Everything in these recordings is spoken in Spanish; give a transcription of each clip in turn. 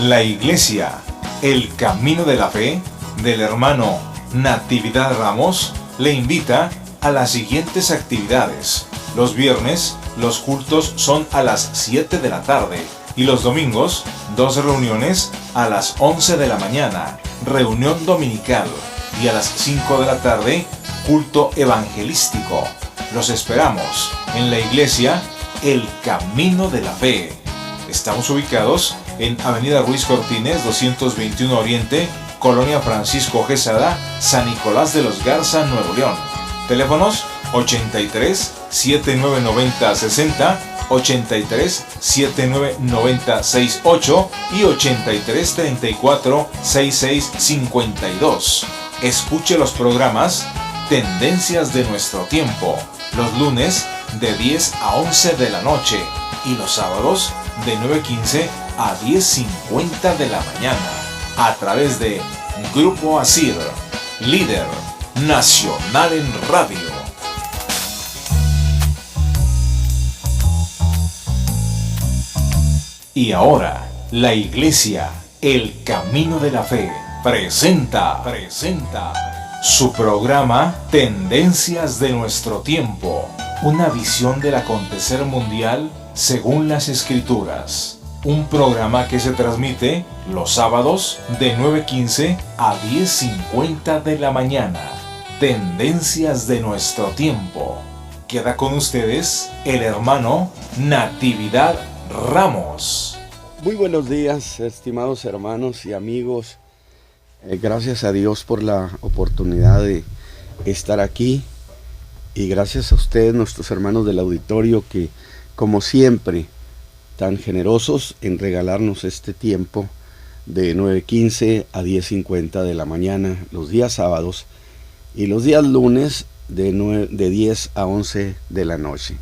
La Iglesia, el Camino de la Fe, del hermano Natividad Ramos, le invita a las siguientes actividades. Los viernes, los cultos son a las 7 de la tarde y los domingos, 2 reuniones a las 11 de la mañana, reunión dominical, y a las 5 de la tarde, culto evangelístico. Los esperamos en la Iglesia, el Camino de la Fe. Estamos ubicados en Avenida Ruiz Cortines, 221 Oriente, Colonia Francisco Quesada, San Nicolás de los Garza, Nuevo León. Teléfonos 83 7990 60, 83 7990 68 y 83 34 66 52. Escuche los programas Tendencias de Nuestro Tiempo, los lunes de 10 a 11 de la noche y los sábados de 9:15 a 10:50 de la mañana, a través de Grupo Asir, líder nacional en radio. Y ahora, la Iglesia, el Camino de la Fe, presenta su programa Tendencias de Nuestro Tiempo, una visión del acontecer mundial según las Escrituras. Un programa que se transmite los sábados de 9:15 a 10:50 de la mañana. Tendencias de Nuestro Tiempo. Queda con ustedes el hermano Natividad Ramos. Muy buenos días, estimados hermanos y amigos. Gracias a Dios por la oportunidad de estar aquí, y gracias a ustedes, nuestros hermanos del auditorio, que como siempre tan generosos en regalarnos este tiempo de 9:15 a 10:50 de la mañana los días sábados, y los días lunes de 10 a 11 de la noche.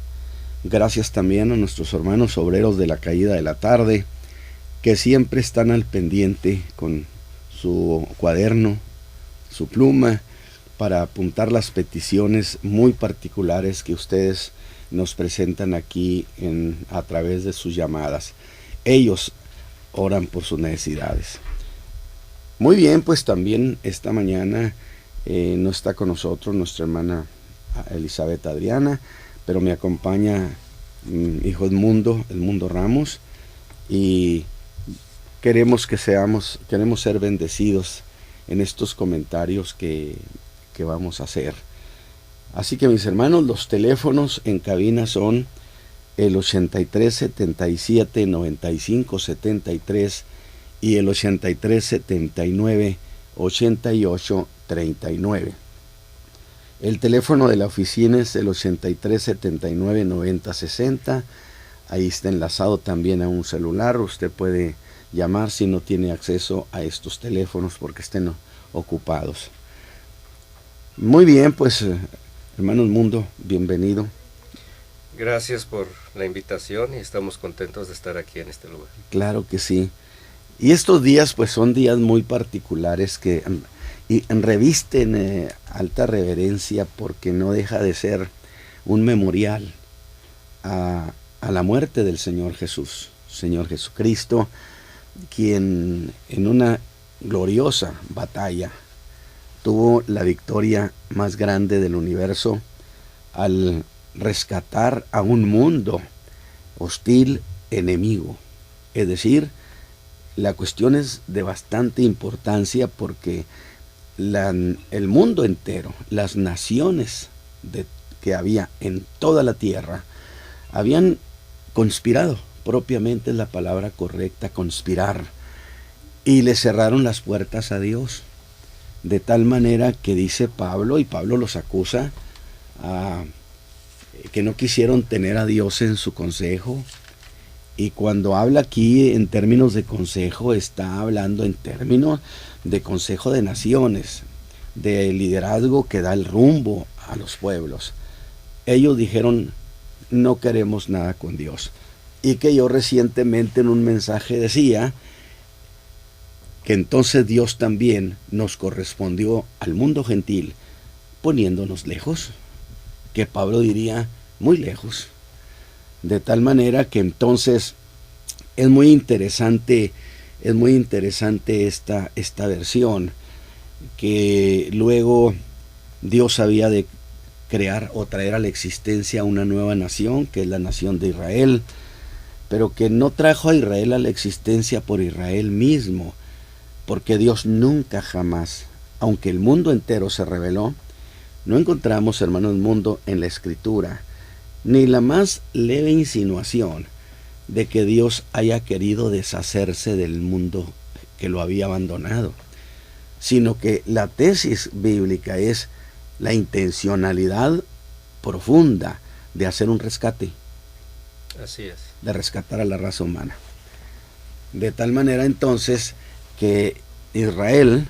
Gracias también a nuestros hermanos obreros de la caída de la tarde, que siempre están al pendiente con su cuaderno, su pluma, para apuntar las peticiones muy particulares que ustedes nos presentan aquí a través de sus llamadas. Ellos oran por sus necesidades. Muy bien, pues también esta mañana no está con nosotros nuestra hermana Elizabeth Adriana, pero me acompaña hijo Edmundo Ramos, y queremos ser bendecidos en estos comentarios que vamos a hacer. Así que, mis hermanos, los teléfonos en cabina son el 83 77 95 73 y el 83 79 88 39. El teléfono de la oficina es el 83 79 90 60. Ahí está enlazado también a un celular. Usted puede llamar si no tiene acceso a estos teléfonos porque estén ocupados. Muy bien, pues hermanos Mundo, bienvenido. Gracias por la invitación y estamos contentos de estar aquí en este lugar. Claro que sí. Y estos días pues son días muy particulares que revisten alta reverencia, porque no deja de ser un memorial a la muerte del Señor Jesucristo, quien en una gloriosa batalla tuvo la victoria más grande del universo al rescatar a un mundo hostil, enemigo. Es decir, la cuestión es de bastante importancia, porque el mundo entero, las naciones que había en toda la tierra, habían conspirado, propiamente es la palabra correcta, conspirar, y le cerraron las puertas a Dios, de tal manera que dice Pablo, y Pablo los acusa, que no quisieron tener a Dios en su consejo. Y cuando habla aquí en términos de consejo, está hablando en términos de consejo de naciones, de liderazgo que da el rumbo a los pueblos. Ellos dijeron, no queremos nada con Dios. Y que yo recientemente en un mensaje decía que entonces Dios también nos correspondió al mundo gentil, poniéndonos lejos, que Pablo diría muy lejos. De tal manera que entonces es muy interesante Es muy interesante esta versión, que luego Dios había de crear o traer a la existencia una nueva nación, que es la nación de Israel, pero que no trajo a Israel a la existencia por Israel mismo, porque Dios nunca jamás, aunque el mundo entero se rebeló, no encontramos, hermanos, mundo en la Escritura, ni la más leve insinuación de que Dios haya querido deshacerse del mundo que lo había abandonado, sino que la tesis bíblica es la intencionalidad profunda de hacer un rescate. Así es. De rescatar a la raza humana. De tal manera entonces que Israel,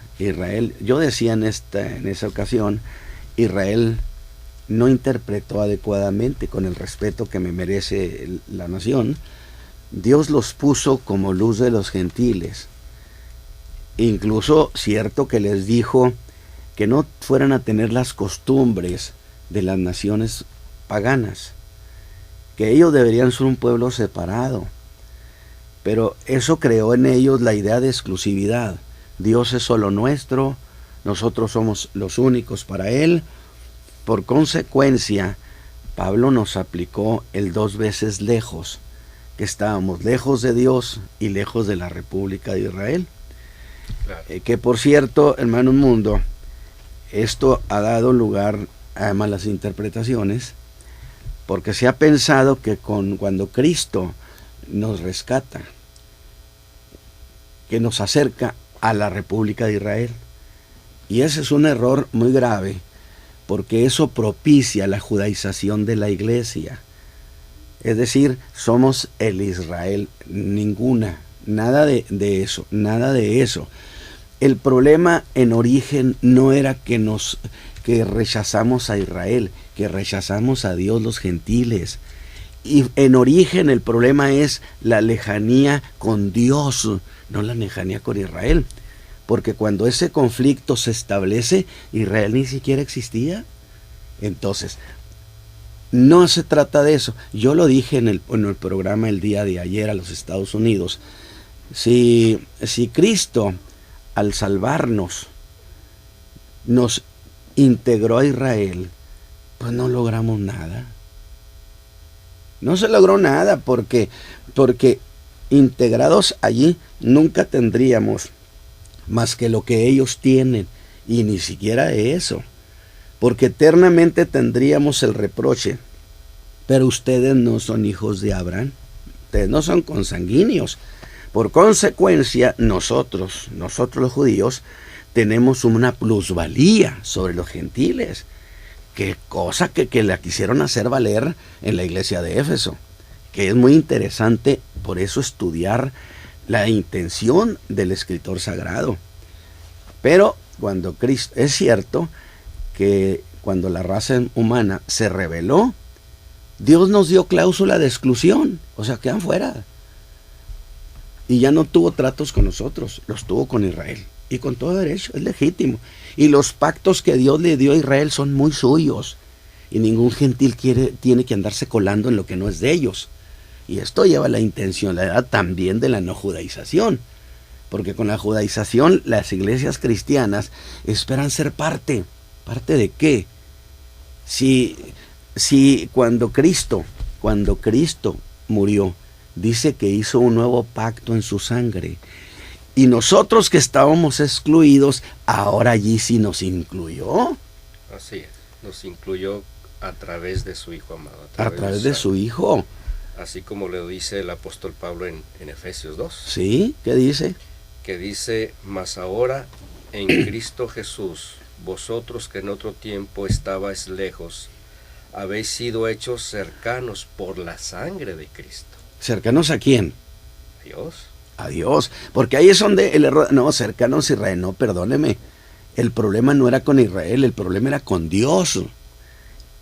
yo decía en esa ocasión, Israel no interpretó adecuadamente, con el respeto que me merece la nación. Dios los puso como luz de los gentiles. Incluso cierto que les dijo que no fueran a tener las costumbres de las naciones paganas, que ellos deberían ser un pueblo separado. Pero eso creó en ellos la idea de exclusividad. Dios es solo nuestro, nosotros somos los únicos para Él. Por consecuencia, Pablo nos aplicó el 2 veces lejos, que estábamos lejos de Dios y lejos de la República de Israel. Claro. Que por cierto, hermano mundo, esto ha dado lugar a malas interpretaciones, porque se ha pensado que cuando Cristo nos rescata, que nos acerca a la República de Israel. Y ese es un error muy grave, porque eso propicia la judaización de la iglesia. Es decir, somos el Israel, nada de eso, nada de eso. El problema en origen no era que rechazamos a Israel, que rechazamos a Dios los gentiles. Y en origen el problema es la lejanía con Dios, no la lejanía con Israel. Porque cuando ese conflicto se establece, Israel ni siquiera existía. Entonces, no se trata de eso. Yo lo dije en el programa el día de ayer a los Estados Unidos. Si Cristo, al salvarnos, nos integró a Israel, pues no logramos nada. No se logró nada porque integrados allí nunca tendríamos más que lo que ellos tienen, y ni siquiera eso, porque eternamente tendríamos el reproche: pero ustedes no son hijos de Abraham, ustedes no son consanguíneos. Por consecuencia, nosotros los judíos, tenemos una plusvalía sobre los gentiles. Qué cosa que la quisieron hacer valer en la iglesia de Éfeso, que es muy interesante por eso estudiar la intención del escritor sagrado. Pero cuando Cristo, es cierto que cuando la raza humana se rebeló, Dios nos dio cláusula de exclusión, o sea, quedan fuera. Y ya no tuvo tratos con nosotros, los tuvo con Israel. Y con todo derecho, es legítimo. Y los pactos que Dios le dio a Israel son muy suyos. Y ningún gentil tiene que andarse colando en lo que no es de ellos. Y esto lleva a la intencionalidad también de la no judaización. Porque con la judaización las iglesias cristianas esperan ser parte. ¿Parte de qué? Si cuando Cristo murió, dice que hizo un nuevo pacto en su sangre. Y nosotros que estábamos excluidos, ahora allí sí nos incluyó. Así es, nos incluyó a través de su Hijo amado. A través de su Hijo. Así como lo dice el apóstol Pablo en Efesios 2. ¿Sí? ¿Qué dice? Que dice: mas ahora en Cristo Jesús, vosotros que en otro tiempo estabais lejos, habéis sido hechos cercanos por la sangre de Cristo. ¿Cercanos a quién? A Dios. A Dios, porque ahí es donde el error, no, cercanos a Israel, no, perdóneme, el problema no era con Israel, el problema era con Dios,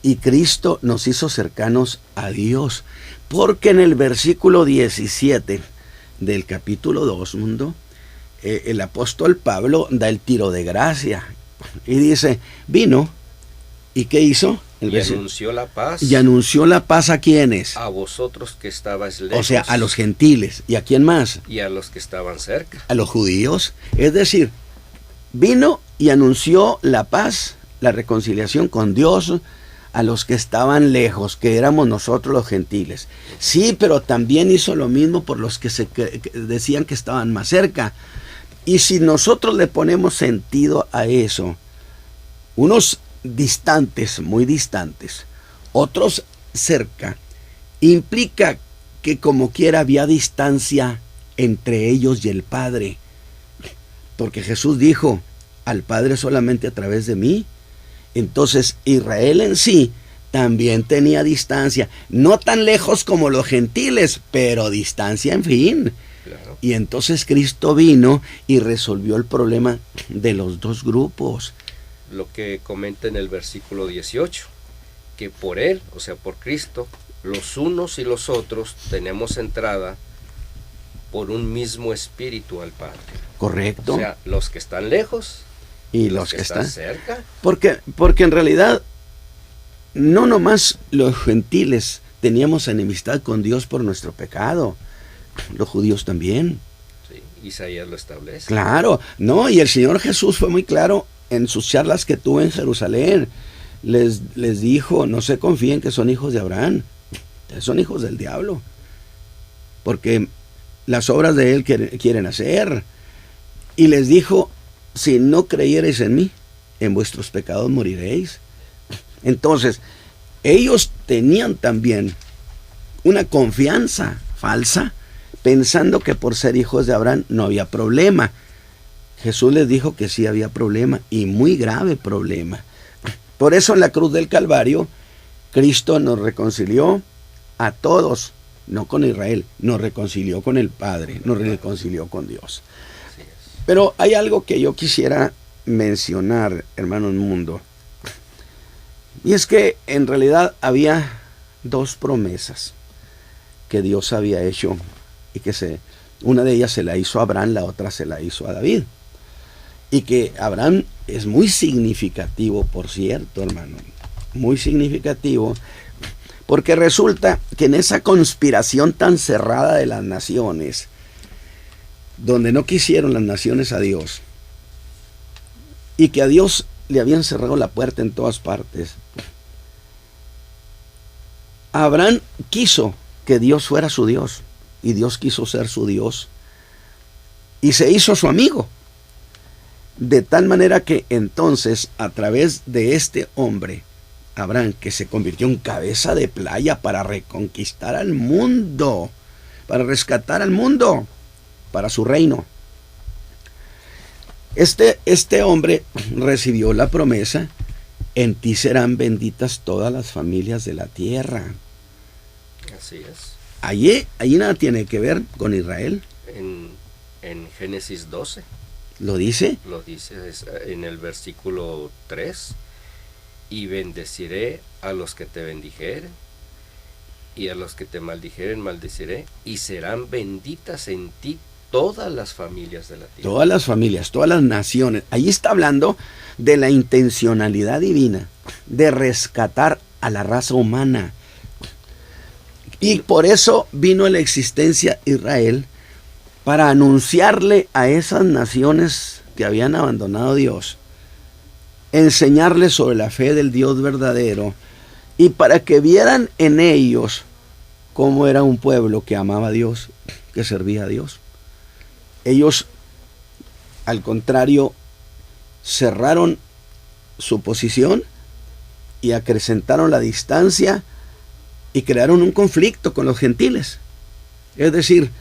y Cristo nos hizo cercanos a Dios, porque en el versículo 17 del capítulo 2, mundo, el apóstol Pablo da el tiro de gracia, y dice: vino, ¿y qué hizo? Y anunció la paz. Y anunció la paz ¿a quiénes? A vosotros que estabais lejos. O sea, a los gentiles. ¿Y a quién más? Y a los que estaban cerca. A los judíos. Es decir, vino y anunció la paz, la reconciliación con Dios a los que estaban lejos, que éramos nosotros los gentiles. Sí, pero también hizo lo mismo por los que que decían que estaban más cerca. Y si nosotros le ponemos sentido a eso, unos distantes, muy distantes, otros cerca, implica que como quiera había distancia entre ellos y el Padre. Porque Jesús dijo, al Padre solamente a través de mí. Entonces Israel en sí también tenía distancia, no tan lejos como los gentiles, pero distancia en fin. Claro. Y entonces Cristo vino y resolvió el problema de los dos grupos. Lo que comenta en el versículo 18, que por Él, o sea, por Cristo, los unos y los otros tenemos entrada por un mismo espíritu al Padre. Correcto. O sea, los que están lejos y los que están cerca. Porque en realidad no nomás los gentiles teníamos enemistad con Dios por nuestro pecado, los judíos también. Sí, Isaías lo establece. Claro, no, y el Señor Jesús fue muy claro en sus charlas que tuvo en Jerusalén. Les dijo, no se confíen que son hijos de Abraham, son hijos del diablo, porque las obras de él quieren hacer. Y les dijo, si no creyereis en mí, en vuestros pecados moriréis. Entonces, ellos tenían también una confianza falsa, pensando que por ser hijos de Abraham no había problema. Jesús les dijo que sí había problema, y muy grave problema. Por eso en la cruz del Calvario, Cristo nos reconcilió a todos, no con Israel, nos reconcilió con el Padre, nos reconcilió con Dios. Pero hay algo que yo quisiera mencionar, hermano mundo, y es que en realidad había dos promesas que Dios había hecho, y que una de ellas se la hizo a Abraham, la otra se la hizo a David. Y que Abraham es muy significativo, por cierto, hermano, muy significativo, porque resulta que en esa conspiración tan cerrada de las naciones, donde no quisieron las naciones a Dios, y que a Dios le habían cerrado la puerta en todas partes, Abraham quiso que Dios fuera su Dios, y Dios quiso ser su Dios, y se hizo su amigo. De tal manera que entonces, a través de este hombre, Abraham, que se convirtió en cabeza de playa para reconquistar al mundo, para rescatar al mundo, para su reino, este hombre recibió la promesa: en ti serán benditas todas las familias de la tierra. Así es. Allí nada tiene que ver con Israel. En Génesis 12. ¿Lo dice? Lo dice en el versículo 3. Y bendeciré a los que te bendijeren, y a los que te maldijeren maldeciré, y serán benditas en ti todas las familias de la tierra. Todas las familias, todas las naciones. Ahí está hablando de la intencionalidad divina de rescatar a la raza humana. Y por eso vino a la existencia Israel, para anunciarle a esas naciones que habían abandonado a Dios, enseñarles sobre la fe del Dios verdadero, y para que vieran en ellos cómo era un pueblo que amaba a Dios, que servía a Dios. Ellos, al contrario, cerraron su posición y acrecentaron la distancia y crearon un conflicto con los gentiles. Es decir,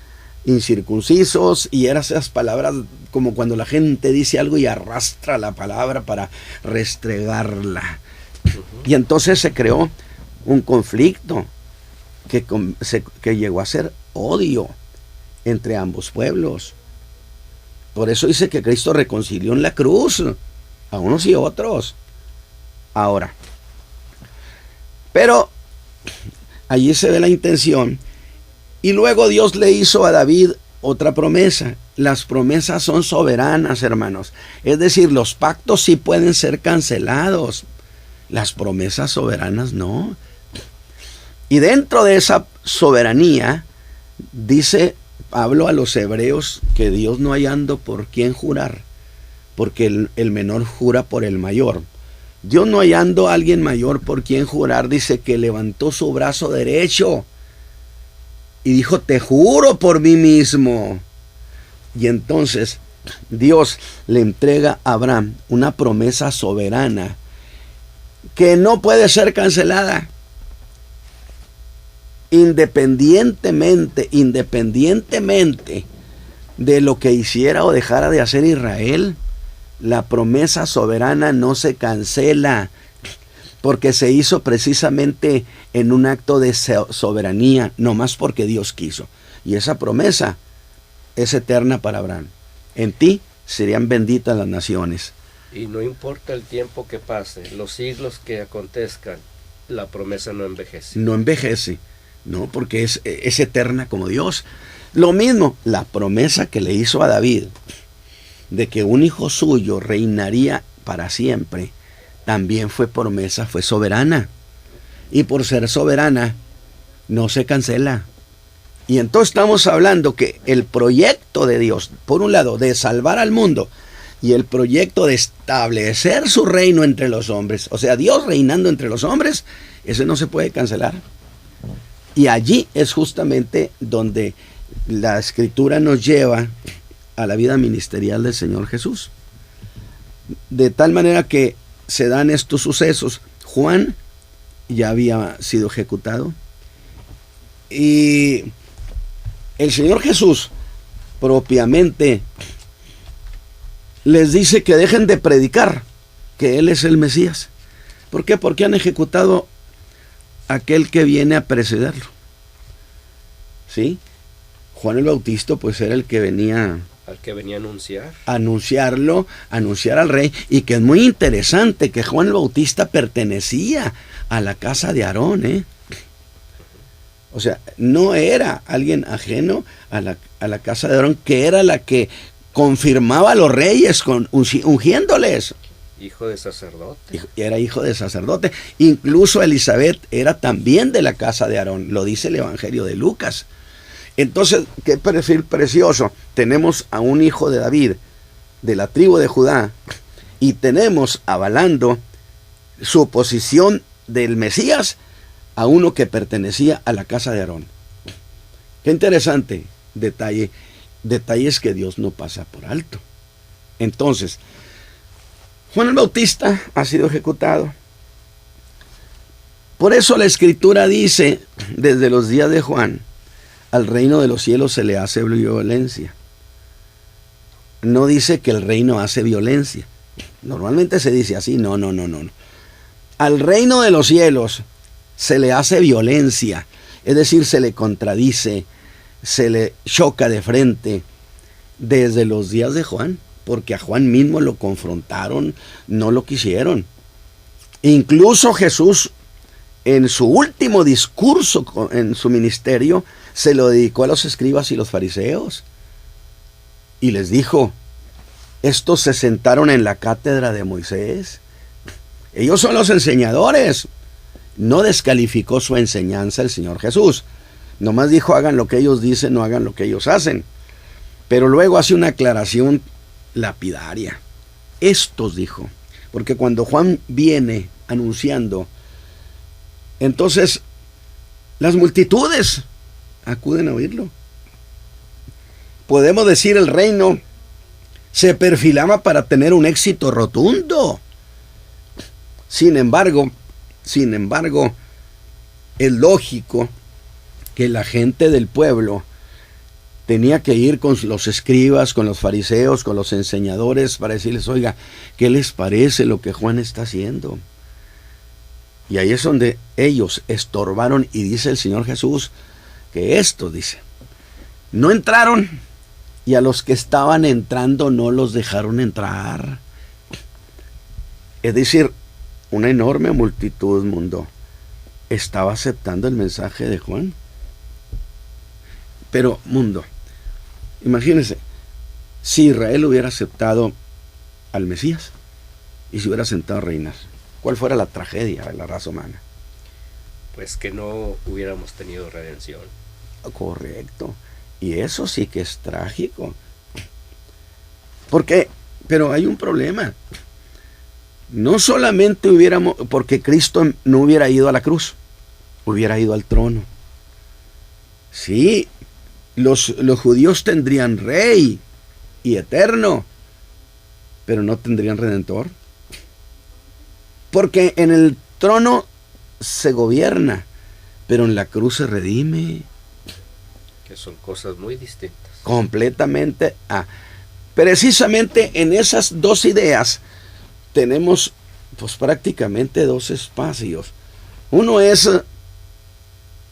incircuncisos, y eran esas palabras como cuando la gente dice algo y arrastra la palabra para restregarla. Y entonces se creó un conflicto que llegó a ser odio entre ambos pueblos. Por eso dice que Cristo reconcilió en la cruz a unos y otros. Ahora, pero allí se ve la intención. Y luego Dios le hizo a David otra promesa. Las promesas son soberanas, hermanos. Es decir, los pactos sí pueden ser cancelados. Las promesas soberanas no. Y dentro de esa soberanía, dice Pablo a los hebreos que Dios no hallando por quién jurar, porque el menor jura por el mayor. Dios no hallando a alguien mayor por quien jurar, dice que levantó su brazo derecho y dijo, te juro por mí mismo. Y entonces Dios le entrega a Abraham una promesa soberana que no puede ser cancelada. Independientemente de lo que hiciera o dejara de hacer Israel, la promesa soberana no se cancela, porque se hizo precisamente en un acto de soberanía, no más porque Dios quiso. Y esa promesa es eterna para Abraham. En ti serían benditas las naciones. Y no importa el tiempo que pase, los siglos que acontezcan, la promesa no envejece. No envejece, no, porque es eterna como Dios. Lo mismo, la promesa que le hizo a David, de que un hijo suyo reinaría para siempre, también fue promesa, fue soberana. Y por ser soberana, no se cancela. Y entonces estamos hablando que el proyecto de Dios, por un lado, de salvar al mundo, y el proyecto de establecer su reino entre los hombres, o sea, Dios reinando entre los hombres, ese no se puede cancelar. Y allí es justamente donde la Escritura nos lleva a la vida ministerial del Señor Jesús. De tal manera que se dan estos sucesos. Juan ya había sido ejecutado y el Señor Jesús propiamente les dice que dejen de predicar que Él es el Mesías. ¿Por qué? Porque han ejecutado a aquel que viene a precederlo. ¿Sí? Juan el Bautista pues era el que venía... Al que venía a anunciar. Anunciar al rey. Y que es muy interesante que Juan el Bautista pertenecía a la casa de Aarón, O sea, no era alguien ajeno a la casa de Aarón, que era la que confirmaba a los reyes ungiéndoles. Hijo de sacerdote. Era hijo de sacerdote. Incluso Elizabeth era también de la casa de Aarón. Lo dice el Evangelio de Lucas. Entonces, qué perfil precioso. Tenemos a un hijo de David, de la tribu de Judá, y tenemos avalando su posición del Mesías a uno que pertenecía a la casa de Aarón. Qué interesante detalle. Detalles que Dios no pasa por alto. Entonces, Juan el Bautista ha sido ejecutado. Por eso la Escritura dice, desde los días de Juan, al reino de los cielos se le hace violencia. No dice que el reino hace violencia. Normalmente se dice así, no. Al reino de los cielos se le hace violencia, es decir, se le contradice, se le choca de frente desde los días de Juan, porque a Juan mismo lo confrontaron, no lo quisieron. Incluso Jesús, en su último discurso en su ministerio, se lo dedicó a los escribas y los fariseos. Y les dijo, estos se sentaron en la cátedra de Moisés. Ellos son los enseñadores. No descalificó su enseñanza el Señor Jesús. Nomás dijo, hagan lo que ellos dicen, no hagan lo que ellos hacen. Pero luego hace una aclaración lapidaria. Estos, dijo. Porque cuando Juan viene anunciando, entonces las multitudes acuden a oírlo. Podemos decir, el reino se perfilaba para tener un éxito rotundo. Sin embargo, es lógico que la gente del pueblo tenía que ir con los escribas, con los fariseos, con los enseñadores para decirles, oiga, ¿qué les parece lo que Juan está haciendo? Y ahí es donde ellos estorbaron, y dice el Señor Jesús que esto, dice, no entraron, y a los que estaban entrando no los dejaron entrar. Es decir, una enorme multitud, mundo, estaba aceptando el mensaje de Juan. Pero, mundo, imagínense, si Israel hubiera aceptado al Mesías y se hubiera sentado a reinar, ¿Cuál fuera la tragedia de la raza humana? Pues que no hubiéramos tenido redención. Correcto. Y eso sí que es trágico. ¿Por qué? Pero hay un problema. No solamente porque Cristo no hubiera ido a la cruz, hubiera ido al trono. Sí, los judíos tendrían rey y eterno, pero no tendrían redentor. Porque en el trono se gobierna, pero en la cruz se redime. Que son cosas muy distintas. Completamente. Precisamente en esas dos ideas tenemos pues prácticamente dos espacios. Uno es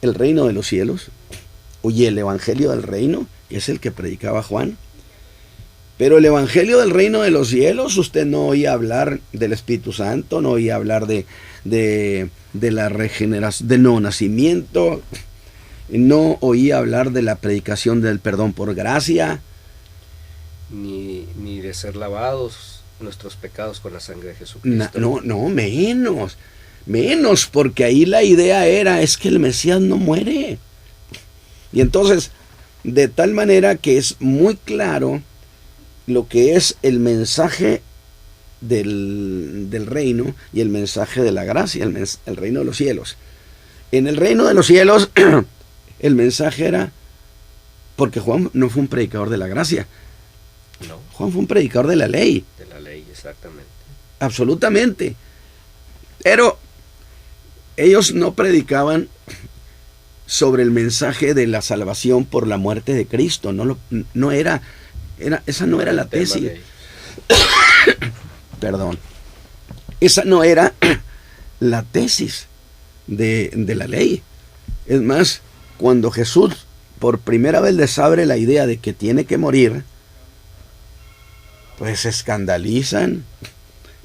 el reino de los cielos, y el evangelio del reino, que es el que predicaba Juan. Pero el evangelio del reino de los cielos, usted no oía hablar del Espíritu Santo, no oía hablar de la regeneración, del nuevo nacimiento, no oía hablar de la predicación del perdón por gracia, ni de ser lavados nuestros pecados con la sangre de Jesucristo. Menos, porque ahí la idea es que el Mesías no muere. Y entonces, de tal manera que es muy claro lo que es el mensaje del reino y el mensaje de la gracia, el reino de los cielos. En el reino de los cielos, el mensaje era, porque Juan no fue un predicador de la gracia, no. Juan fue un predicador de la ley. De la ley, exactamente. Absolutamente. Pero ellos no predicaban sobre el mensaje de la salvación por la muerte de Cristo. Esa no era la tesis. Perdón. Esa no era la tesis de la ley. Es más, cuando Jesús por primera vez les abre la idea de que tiene que morir, pues se escandalizan.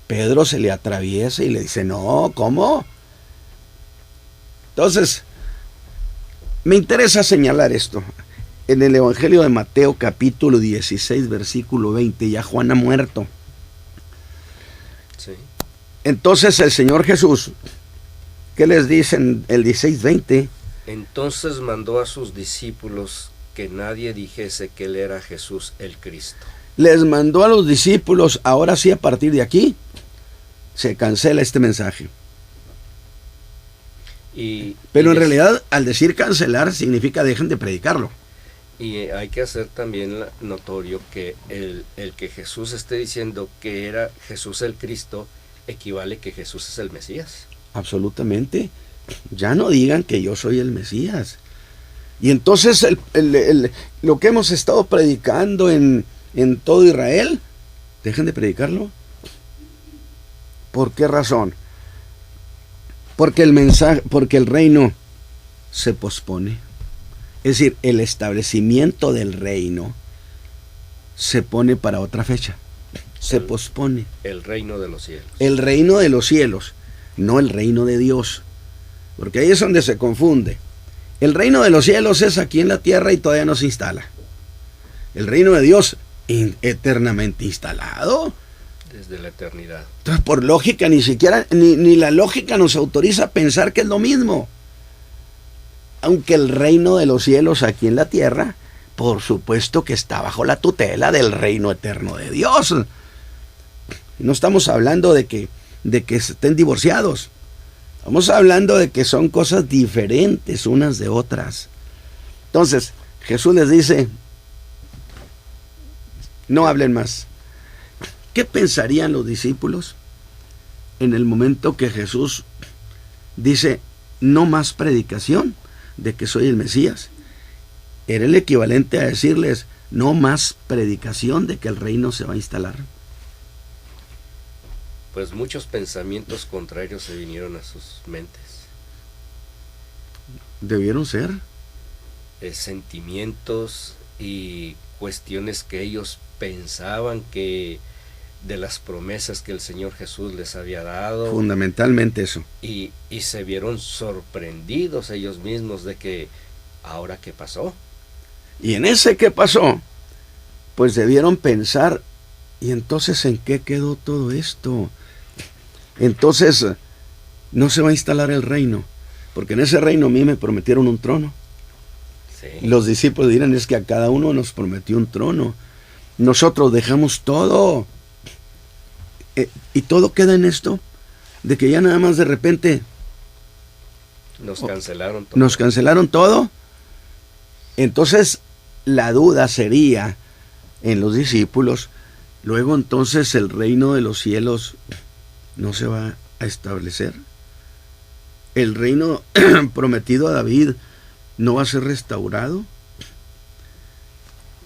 Pedro se le atraviesa y le dice, no, ¿cómo? Entonces, me interesa señalar esto. En el Evangelio de Mateo, capítulo 16, versículo 20, ya Juan ha muerto. Sí. Entonces el Señor Jesús, ¿qué les dice en el 16:20? Entonces mandó a sus discípulos que nadie dijese que él era Jesús el Cristo. Les mandó a los discípulos, ahora sí, a partir de aquí, se cancela este mensaje. Pero en realidad, al decir cancelar, significa dejen de predicarlo. Y hay que hacer también notorio que el que Jesús esté diciendo que era Jesús el Cristo, equivale que Jesús es el Mesías. Absolutamente. Ya no digan que yo soy el Mesías. Y entonces lo que hemos estado predicando en todo Israel, dejen de predicarlo. ¿Por qué razón? Porque el reino se pospone. Es decir, el establecimiento del reino se pone para otra fecha. Se pospone. El reino de los cielos. El reino de los cielos, no el reino de Dios. Porque ahí es donde se confunde. El reino de los cielos es aquí en la tierra y todavía no se instala. El reino de Dios, eternamente instalado. Desde la eternidad. Entonces, por lógica, ni la lógica nos autoriza a pensar que es lo mismo. Aunque el reino de los cielos aquí en la tierra, por supuesto que está bajo la tutela del reino eterno de Dios. No estamos hablando de que estén divorciados. Estamos hablando de que son cosas diferentes unas de otras. Entonces, Jesús les dice, no hablen más. ¿Qué pensarían los discípulos en el momento que Jesús dice, no más predicación de que soy el Mesías? Era el equivalente a decirles, no más predicación de que el reino se va a instalar. Pues muchos pensamientos contrarios se vinieron a sus mentes. Debieron ser. Sentimientos y cuestiones que ellos pensaban que de las promesas que el Señor Jesús les había dado. Fundamentalmente eso. Y se vieron sorprendidos ellos mismos de que, ¿ahora qué pasó? Y en ese qué pasó, pues debieron pensar, ¿y entonces en qué quedó todo esto? entonces no se va a instalar el reino, porque en ese reino a mí me prometieron un trono. Sí. Los discípulos dirán, es que a cada uno nos prometió un trono. Nosotros dejamos todo. Y todo queda en esto, de que ya nada más de repente nos cancelaron todo. Nos cancelaron todo. Entonces la duda sería en los discípulos, luego entonces el reino de los cielos no se va a establecer. El reino prometido a David no va a ser restaurado.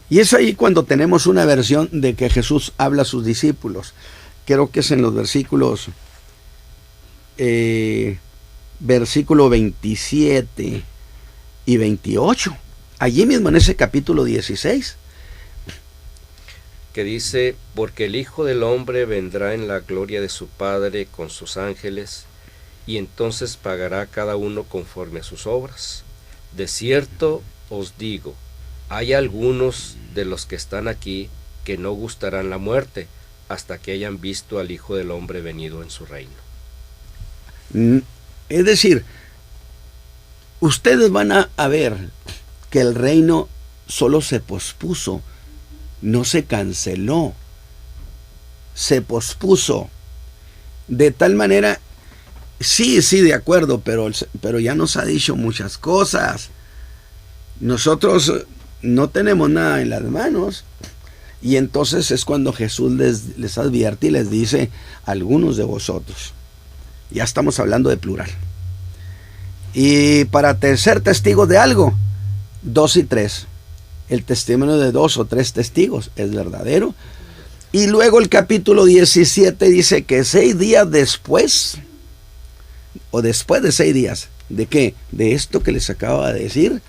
Y es ahí cuando tenemos una versión de que Jesús habla a sus discípulos. Creo que es en los versículos versículo 27 y 28. Allí mismo en ese capítulo 16. Que dice, porque el Hijo del Hombre vendrá en la gloria de su Padre con sus ángeles, y entonces pagará a cada uno conforme a sus obras. De cierto os digo, hay algunos de los que están aquí que no gustarán la muerte hasta que hayan visto al Hijo del Hombre venido en su reino. Es decir, ustedes van a ver que el reino solo se pospuso, no se canceló, se pospuso. De tal manera, sí, de acuerdo, pero ya nos ha dicho muchas cosas. Nosotros no tenemos nada en las manos. Y entonces es cuando Jesús les advierte y les dice, algunos de vosotros. Ya estamos hablando de plural. Y para ser testigos de algo, 2 y 3. El testimonio de 2 o 3 testigos es verdadero. Y luego el capítulo 17 dice que 6 días después, o después de 6 días, ¿de qué? De esto que les acaba de decir,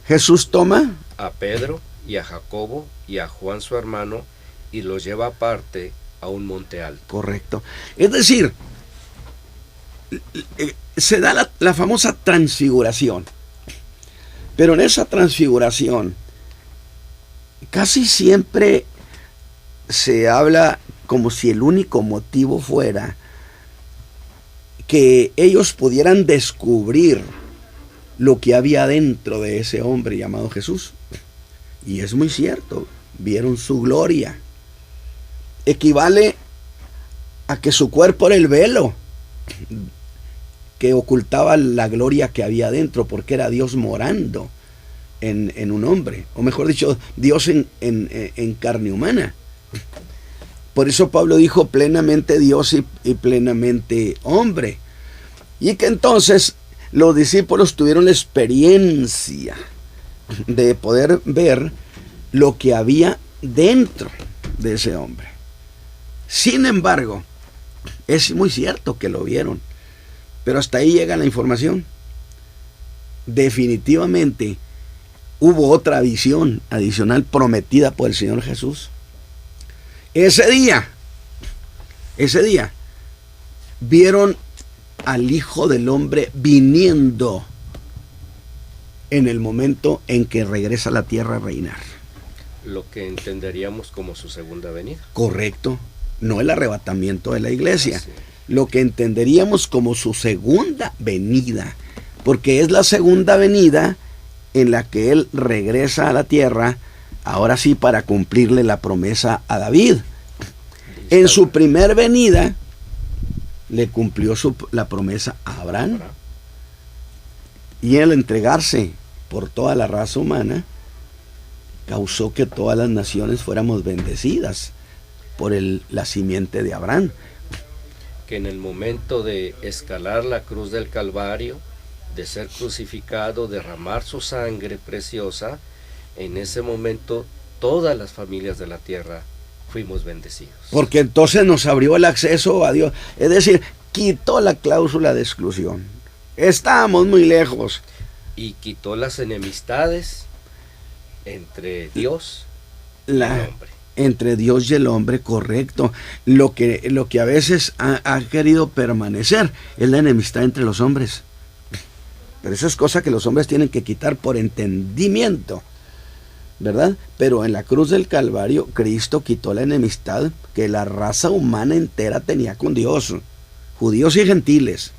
Jesús toma a Pedro y a Jacobo y a Juan su hermano y los lleva aparte a un monte alto. Correcto. Es decir, se da la famosa transfiguración. Pero en esa transfiguración casi siempre se habla como si el único motivo fuera que ellos pudieran descubrir lo que había dentro de ese hombre llamado Jesús. Y es muy cierto, vieron su gloria. Equivale a que su cuerpo era el velo que ocultaba la gloria que había dentro, porque era Dios morando en un hombre, o mejor dicho, Dios en carne humana. Por eso Pablo dijo plenamente Dios y plenamente hombre. Y que entonces los discípulos tuvieron la experiencia de poder ver lo que había dentro de ese hombre. Sin embargo, es muy cierto que lo vieron, pero hasta ahí llega la información. Definitivamente hubo otra visión adicional prometida por el Señor Jesús. Ese día vieron al Hijo del Hombre viniendo en el momento en que regresa a la tierra a reinar. Lo que entenderíamos como su segunda venida. Correcto, no el arrebatamiento de la iglesia. Sí. Lo que entenderíamos como su segunda venida, porque es la segunda venida en la que él regresa a la tierra, ahora sí para cumplirle la promesa a David. En su primer venida le cumplió la promesa a Abraham. Y el entregarse por toda la raza humana causó que todas las naciones fuéramos bendecidas por la simiente de Abraham. Que en el momento de escalar la cruz del Calvario, de ser crucificado, derramar su sangre preciosa, en ese momento todas las familias de la tierra fuimos bendecidos. Porque entonces nos abrió el acceso a Dios, es decir, quitó la cláusula de exclusión. Estábamos muy lejos. Y quitó las enemistades entre Dios y el hombre. Entre Dios y el hombre, correcto. Lo que a veces ha querido permanecer es la enemistad entre los hombres. Pero eso es cosa que los hombres tienen que quitar por entendimiento. ¿verdad? Pero en la cruz del Calvario, Cristo quitó la enemistad que la raza humana entera tenía con Dios, judíos y gentiles.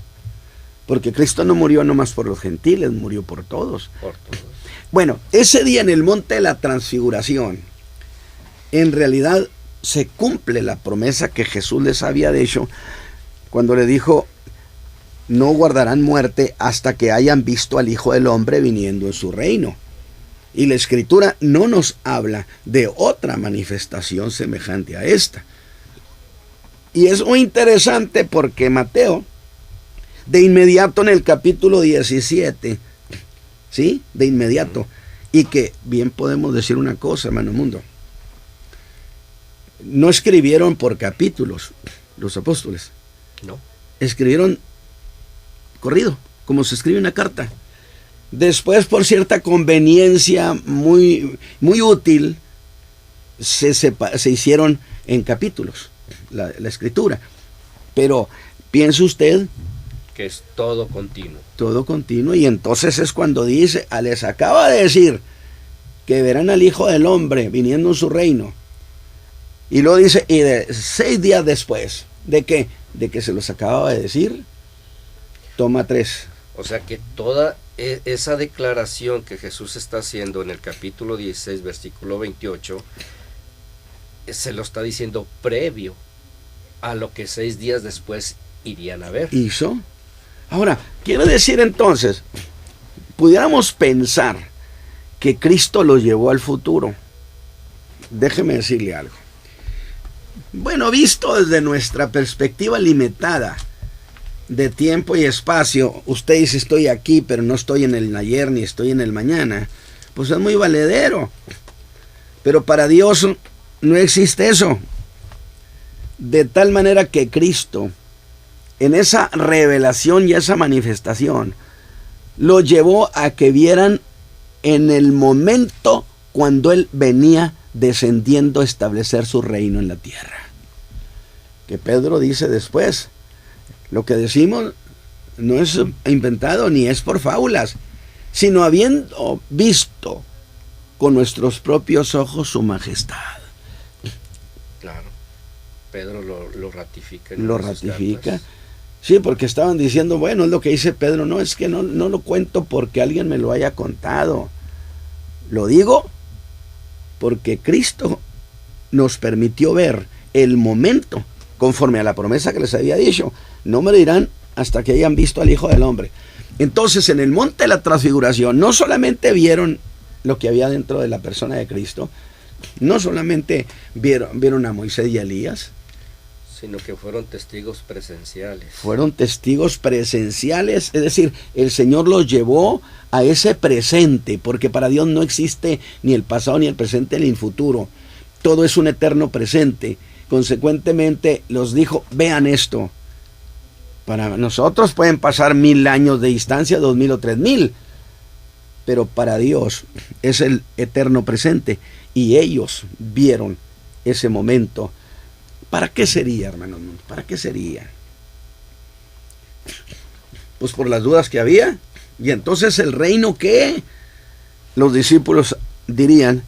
Porque Cristo no murió nomás por los gentiles, murió por todos. Por todos. Bueno, ese día en el monte de la transfiguración, en realidad se cumple la promesa que Jesús les había dicho cuando le dijo: no guardarán muerte hasta que hayan visto al Hijo del Hombre viniendo en su reino. Y la Escritura no nos habla de otra manifestación semejante a esta. Y es muy interesante porque Mateo, de inmediato en el capítulo 17, ¿sí? De inmediato. Y que bien podemos decir una cosa, hermano mundo. No escribieron por capítulos los apóstoles. No. Escribieron corrido, como se escribe una carta. Después, por cierta conveniencia muy, muy útil, se hicieron en capítulos la escritura. Pero piense usted que es todo continuo. Todo continuo, y entonces es cuando dice: les acaba de decir que verán al Hijo del Hombre viniendo en su reino. Y luego dice: y de 6 días después, ¿de qué? De que se los acababa de decir. Toma 3. O sea que toda esa declaración que Jesús está haciendo en el capítulo 16, versículo 28, se lo está diciendo previo a lo que 6 días después irían a ver. ¿Hizo? Ahora, quiere decir entonces, pudiéramos pensar que Cristo los llevó al futuro. Déjeme decirle algo. Bueno, visto desde nuestra perspectiva limitada de tiempo y espacio, usted dice: estoy aquí, pero no estoy en el ayer ni estoy en el mañana. Pues es muy valedero. Pero para Dios no existe eso. De tal manera que Cristo, en esa revelación y esa manifestación, lo llevó a que vieran en el momento cuando Él venía descendiendo a establecer su reino en la tierra. Que Pedro dice después: lo que decimos no es inventado ni es por fábulas, sino habiendo visto con nuestros propios ojos su majestad. Claro, Pedro lo ratifica. Lo ratifica. Sí, porque estaban diciendo: bueno, es lo que dice Pedro. No, es que no lo cuento porque alguien me lo haya contado. Lo digo porque Cristo nos permitió ver el momento conforme a la promesa que les había dicho. No me dirán hasta que hayan visto al Hijo del Hombre. Entonces, en el monte de la transfiguración, no solamente vieron lo que había dentro de la persona de Cristo, no solamente vieron a Moisés y a Elías, sino que fueron testigos presenciales. Fueron testigos presenciales, es decir, el Señor los llevó a ese presente, porque para Dios no existe ni el pasado, ni el presente, ni el futuro. Todo es un eterno presente. Consecuentemente, los dijo: vean esto. Para nosotros pueden pasar 1000 años de distancia, 2000 o 3000, pero para Dios es el eterno presente, y ellos vieron ese momento. ¿Para qué sería, hermanos? ¿Para qué sería? Pues por las dudas que había. Y entonces el reino que los discípulos dirían: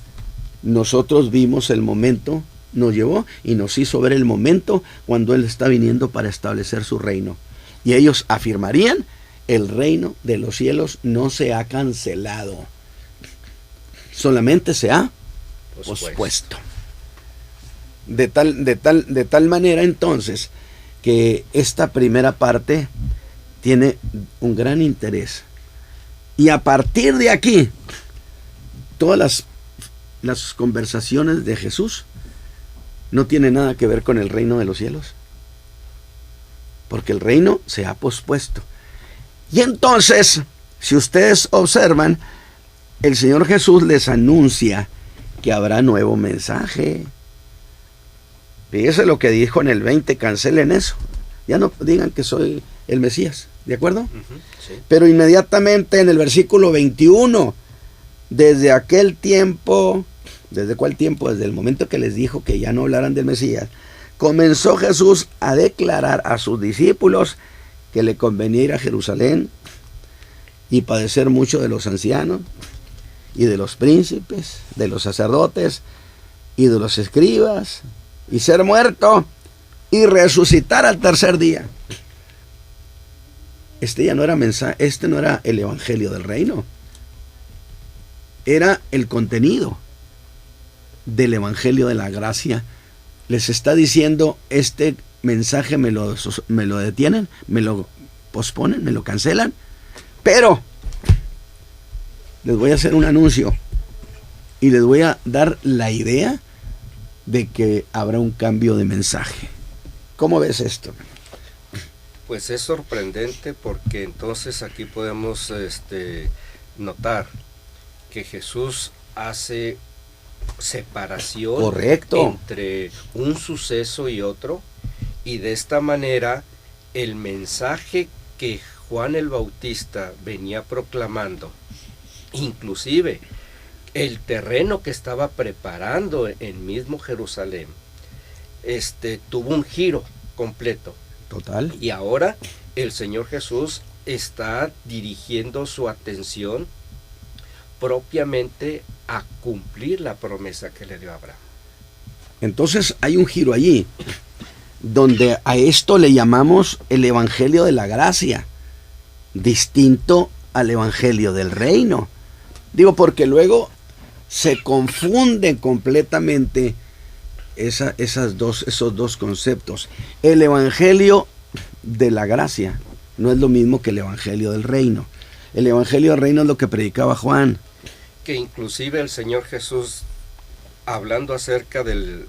nosotros vimos el momento, nos llevó y nos hizo ver el momento cuando Él está viniendo para establecer su reino. Y ellos afirmarían: el reino de los cielos no se ha cancelado, solamente se ha pospuesto. De tal manera entonces que esta primera parte tiene un gran interés. Y a partir de aquí, todas las conversaciones de Jesús no tienen nada que ver con el reino de los cielos, porque el reino se ha pospuesto. Y entonces, si ustedes observan, el Señor Jesús les anuncia que habrá nuevo mensaje. Fíjese lo que dijo en el 20, cancelen eso. Ya no digan que soy el Mesías, ¿de acuerdo? Sí. Pero inmediatamente en el versículo 21, desde aquel tiempo, ¿desde cuál tiempo? Desde el momento que les dijo que ya no hablaran del Mesías, comenzó Jesús a declarar a sus discípulos que le convenía ir a Jerusalén y padecer mucho de los ancianos y de los príncipes, de los sacerdotes y de los escribas, y ser muerto y resucitar al tercer día. Este no era el evangelio del reino. Era el contenido del evangelio de la gracia. Les está diciendo, este mensaje me lo detienen, me lo posponen, me lo cancelan, pero les voy a hacer un anuncio y les voy a dar la idea de que habrá un cambio de mensaje. ¿Cómo ves esto? Pues es sorprendente, porque entonces aquí podemos notar que Jesús hace separación, correcto, entre un suceso y otro, y de esta manera el mensaje que Juan el Bautista venía proclamando, inclusive el terreno que estaba preparando en mismo Jerusalén, tuvo un giro completo. Total. Y ahora el Señor Jesús está dirigiendo su atención propiamente a cumplir la promesa que le dio a Abraham. Entonces hay un giro allí, donde a esto le llamamos el evangelio de la gracia, distinto al evangelio del reino. Digo, porque luego se confunden completamente esos dos conceptos. El evangelio de la gracia no es lo mismo que el evangelio del reino. El evangelio del reino es lo que predicaba Juan. Que inclusive el Señor Jesús, hablando acerca del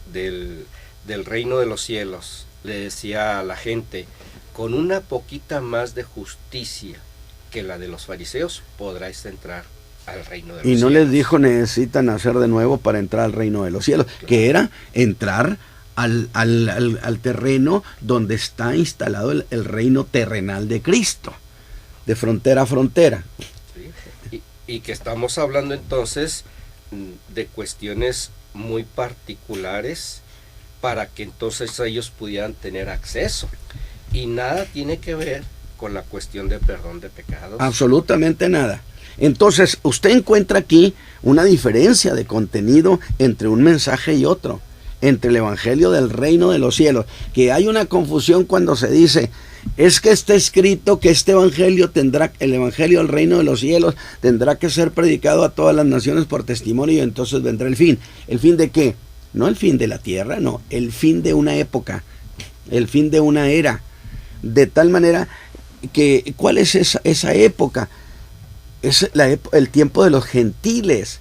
reino de los cielos, le decía a la gente, con una poquita más de justicia que la de los fariseos, podráis entrar al reino de los cielos. Y no les dijo, necesitan nacer de nuevo para entrar al reino de los cielos, claro, que era entrar al terreno donde está instalado el reino terrenal de Cristo, de frontera a frontera. Sí. Y que estamos hablando entonces de cuestiones muy particulares para que entonces ellos pudieran tener acceso. Y nada tiene que ver con la cuestión de perdón de pecados. Absolutamente nada. Entonces, usted encuentra aquí una diferencia de contenido entre un mensaje y otro, entre el evangelio del reino de los cielos, que hay una confusión cuando se dice, es que está escrito que este evangelio el evangelio del reino de los cielos tendrá que ser predicado a todas las naciones por testimonio, y entonces vendrá el fin. ¿El fin de qué? No el fin de la tierra, no, el fin de una época, el fin de una era, de tal manera que, ¿cuál es esa época? Es el tiempo de los gentiles.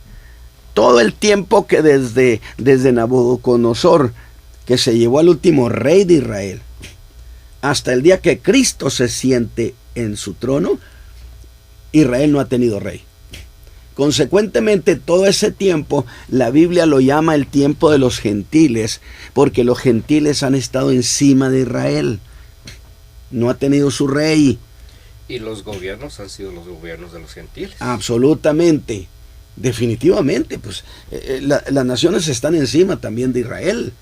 Todo el tiempo que desde Nabucodonosor, que se llevó al último rey de Israel, hasta el día que Cristo se siente en su trono, Israel no ha tenido rey. Consecuentemente, todo ese tiempo, la Biblia lo llama el tiempo de los gentiles, porque los gentiles han estado encima de Israel. No ha tenido su rey. Y los gobiernos han sido los gobiernos de los gentiles. Absolutamente, definitivamente, pues las naciones están encima también de Israel.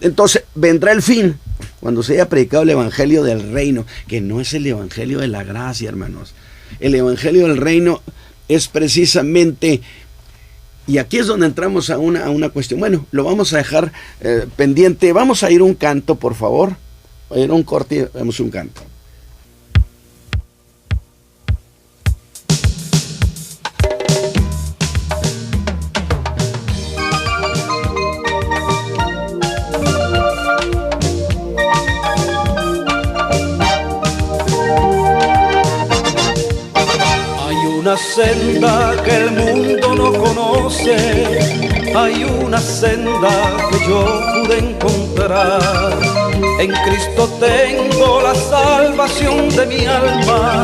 Entonces vendrá el fin, cuando se haya predicado el evangelio del reino, que no es el evangelio de la gracia, hermanos. El evangelio del reino es precisamente, y aquí es donde entramos a una cuestión. Bueno, lo vamos a dejar pendiente. Vamos a ir un canto, por favor. Voy a ir a un corte y vemos un canto. Una senda que el mundo no conoce, hay una senda que yo pude encontrar. En Cristo tengo la salvación de mi alma,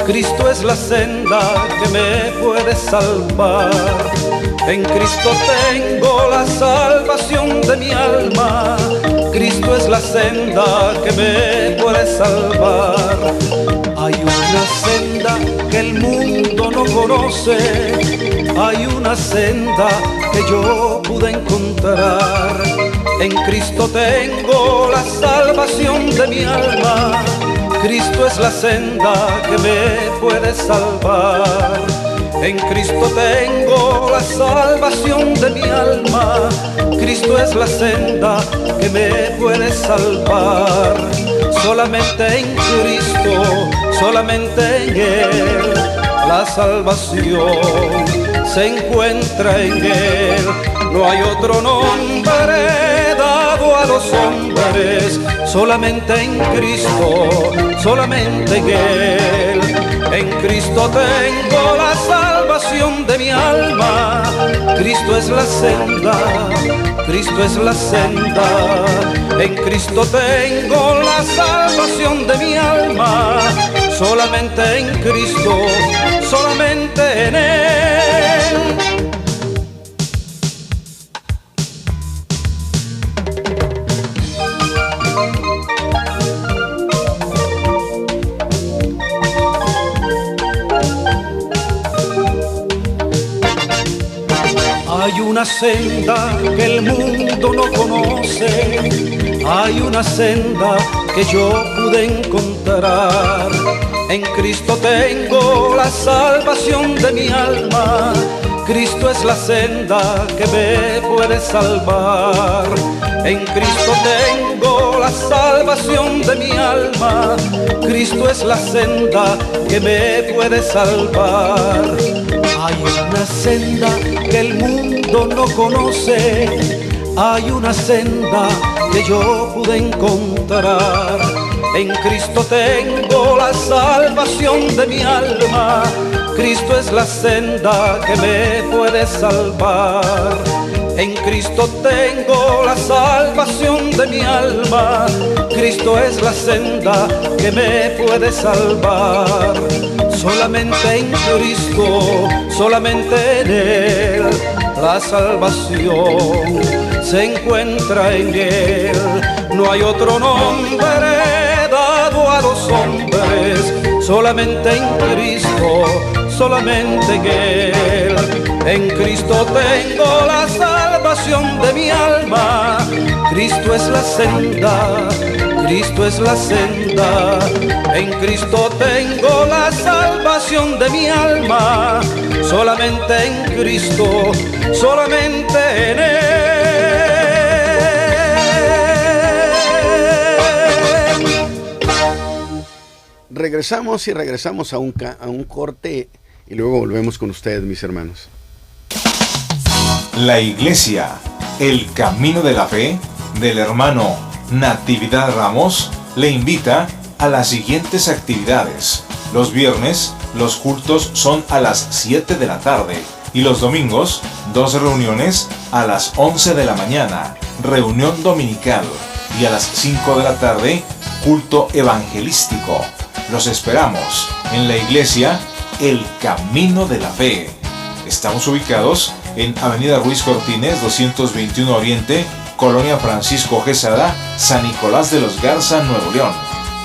Cristo es la senda que me puede salvar. En Cristo tengo la salvación de mi alma, Cristo es la senda que me puede salvar. Hay una senda que el mundo no conoce, hay una senda que yo pude encontrar. En Cristo tengo la salvación de mi alma, Cristo es la senda que me puede salvar. En Cristo tengo la salvación de mi alma. Cristo es la senda que me puede salvar. Solamente en Cristo, solamente en Él, la salvación se encuentra en Él. No hay otro nombre dado a los hombres, solamente en Cristo, solamente en Él. En Cristo tengo la salvación de mi alma. Cristo es la senda, Cristo es la senda. En Cristo tengo la salvación de mi alma. Solamente en Cristo, solamente en Él. Hay una senda que el mundo no conoce, hay una senda que yo pude encontrar. En Cristo tengo la salvación de mi alma. Cristo es la senda que me puede salvar. En Cristo tengo la salvación de mi alma. Cristo es la senda que me puede salvar. Hay una senda que el mundo no conoce, hay una senda que yo pude encontrar. En Cristo tengo la salvación de mi alma. Cristo es la senda que me puede salvar. En Cristo tengo la salvación de mi alma. Cristo es la senda que me puede salvar. Solamente en Cristo, solamente en Él, la salvación se encuentra en Él. No hay otro nombre dado a los hombres, solamente en Cristo, solamente en Él. En Cristo tengo la salvación de mi alma. Cristo es la senda, Cristo es la senda. En Cristo tengo la salvación de mi alma. Solamente en Cristo, solamente en Él. Regresamos a un corte y luego volvemos con ustedes, mis hermanos. La Iglesia, el Camino de la Fe, del hermano Natividad Ramos, le invita a las siguientes actividades. Los viernes, los cultos son a las 7 de la tarde y los domingos, 2 reuniones a las 11 de la mañana, reunión dominical, y a las 5 de la tarde, culto evangelístico. Los esperamos en la Iglesia, el Camino de la Fe. Estamos ubicados en Avenida Ruiz Cortines, 221 Oriente, Colonia Francisco Quesada, San Nicolás de los Garza, Nuevo León.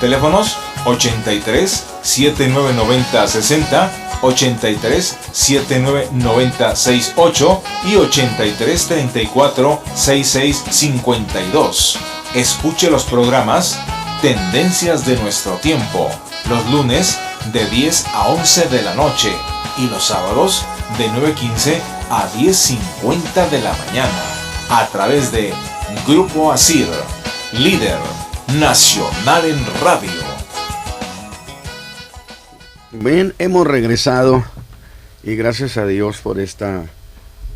Teléfonos 83 7990 60, 83 7990 68 y 83 34 66 52. Escuche los programas Tendencias de nuestro tiempo, los lunes de 10 a 11 de la noche y los sábados de 9:15 a 10:50 de la mañana, a través de Grupo Asir, líder nacional en radio. Bien, hemos regresado y gracias a Dios por esta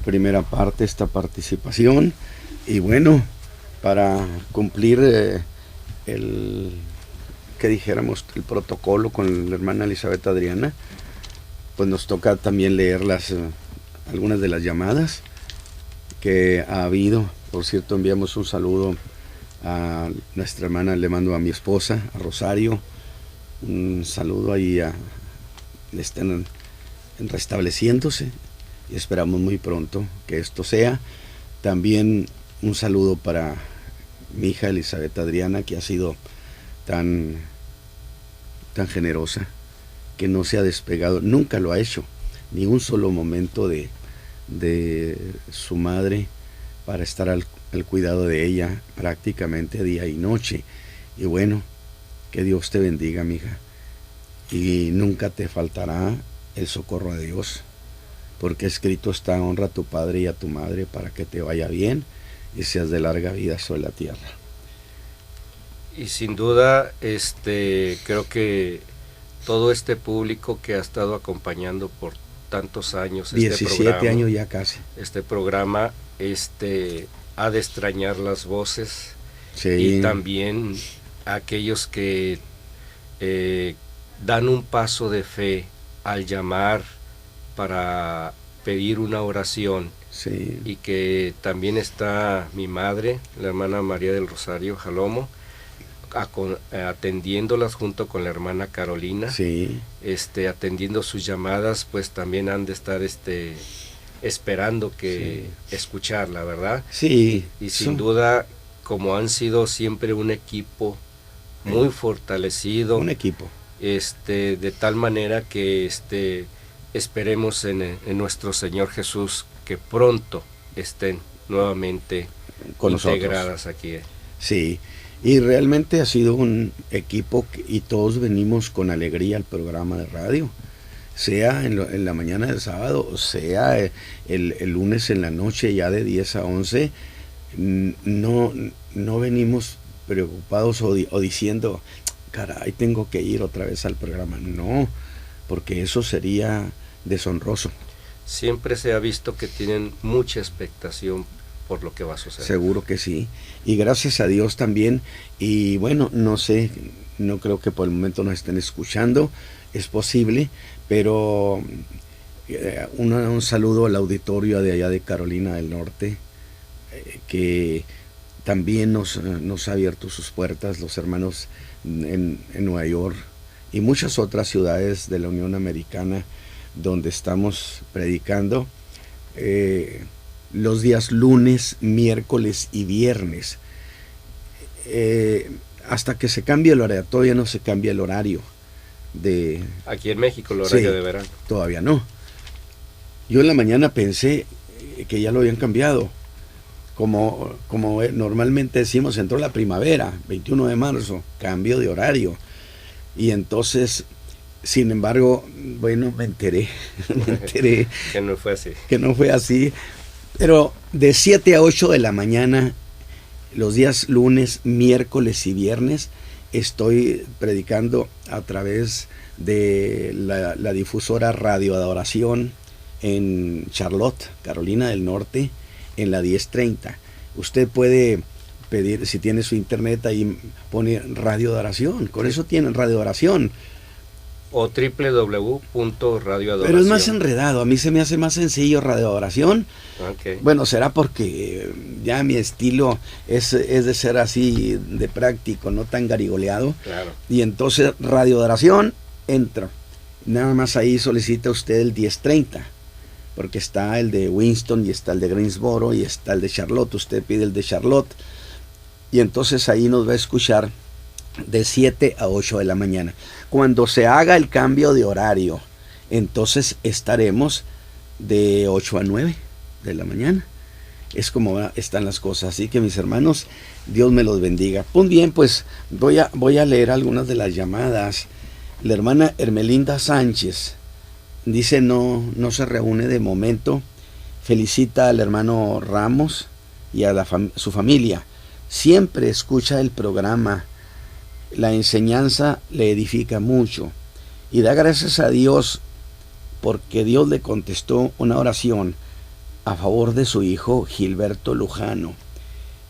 primera parte, esta participación. Y bueno, para cumplir el protocolo con la hermana Elizabeth Adriana, pues nos toca también leer algunas de las llamadas que ha habido. Por cierto, enviamos un saludo a nuestra hermana, le mando a mi esposa, a Rosario, un saludo ahí están restableciéndose y esperamos muy pronto que esto sea. También un saludo para mi hija Elizabeth Adriana, que ha sido tan generosa, que no se ha despegado, nunca lo ha hecho, ni un solo momento de su madre, para estar al cuidado de ella prácticamente día y noche. Y bueno, que Dios te bendiga, mija, y nunca te faltará el socorro de Dios. porque escrito está: honra a tu padre y a tu madre para que te vaya bien y seas de larga vida sobre la tierra. Y sin duda, creo que todo este público que ha estado acompañando por tantos años 17 años ya casi. Este programa, ha de extrañar las voces, sí. Y también aquellos que dan un paso de fe al llamar para pedir una oración, sí. Y que también está mi madre, la hermana María del Rosario Jalomo, atendiéndolas junto con la hermana Carolina, sí. Atendiendo sus llamadas, pues también han de estar esperando que sí. escucharla, ¿verdad? Sí. Y sin duda, como han sido siempre un equipo muy fortalecido, un equipo, de tal manera que esperemos en nuestro Señor Jesús que pronto estén nuevamente con integradas nosotros. Aquí. Sí. Y realmente ha sido un equipo y todos venimos con alegría al programa de radio, sea en la mañana del sábado, sea el lunes en la noche ya de 10 a 11, no venimos preocupados o diciendo, caray, tengo que ir otra vez al programa. No, porque eso sería deshonroso. Siempre se ha visto que tienen mucha expectación por lo que va a suceder. Seguro que sí, y gracias a Dios también. Y bueno, no sé, no creo que por el momento nos estén escuchando, es posible, pero un saludo al auditorio de allá de Carolina del Norte, que también nos ha abierto sus puertas, los hermanos en Nueva York y muchas otras ciudades de la Unión Americana donde estamos predicando, los días lunes, miércoles y viernes, hasta que se cambie el horario. Todavía no se cambia el horario de... Aquí en México el horario sí, de verano. Todavía no. Yo en la mañana pensé que ya lo habían cambiado. Como normalmente decimos, entró la primavera, 21 de marzo, cambio de horario. Y entonces, sin embargo, bueno, me enteré que no fue así. Que no fue así. Pero de 7 a 8 de la mañana, los días lunes, miércoles y viernes, estoy predicando a través de la difusora Radio Adoración en Charlotte, Carolina del Norte, en la 1030. Usted puede pedir, si tiene su internet, ahí pone Radio Adoración. Con eso tienen Radio Adoración. O www.radioadoración. Pero es más enredado, a mí se me hace más sencillo Radio Adoración. Okay. Bueno, será porque ya mi estilo es de ser así de práctico, no tan garigoleado. Claro. Y entonces Radio Adoración entra. Nada más ahí solicita usted el 1030, porque está el de Winston y está el de Greensboro y está el de Charlotte. Usted pide el de Charlotte y entonces ahí nos va a escuchar de 7 a 8 de la mañana. Cuando se haga el cambio de horario, entonces estaremos de 8 a 9 de la mañana. Es como están las cosas. Así que, mis hermanos, Dios me los bendiga. Pues bien, pues voy a leer algunas de las llamadas. La hermana Hermelinda Sánchez dice no se reúne de momento. Felicita al hermano Ramos y a su familia. Siempre escucha el programa. La enseñanza le edifica mucho y da gracias a Dios porque Dios le contestó una oración a favor de su hijo Gilberto Lujano.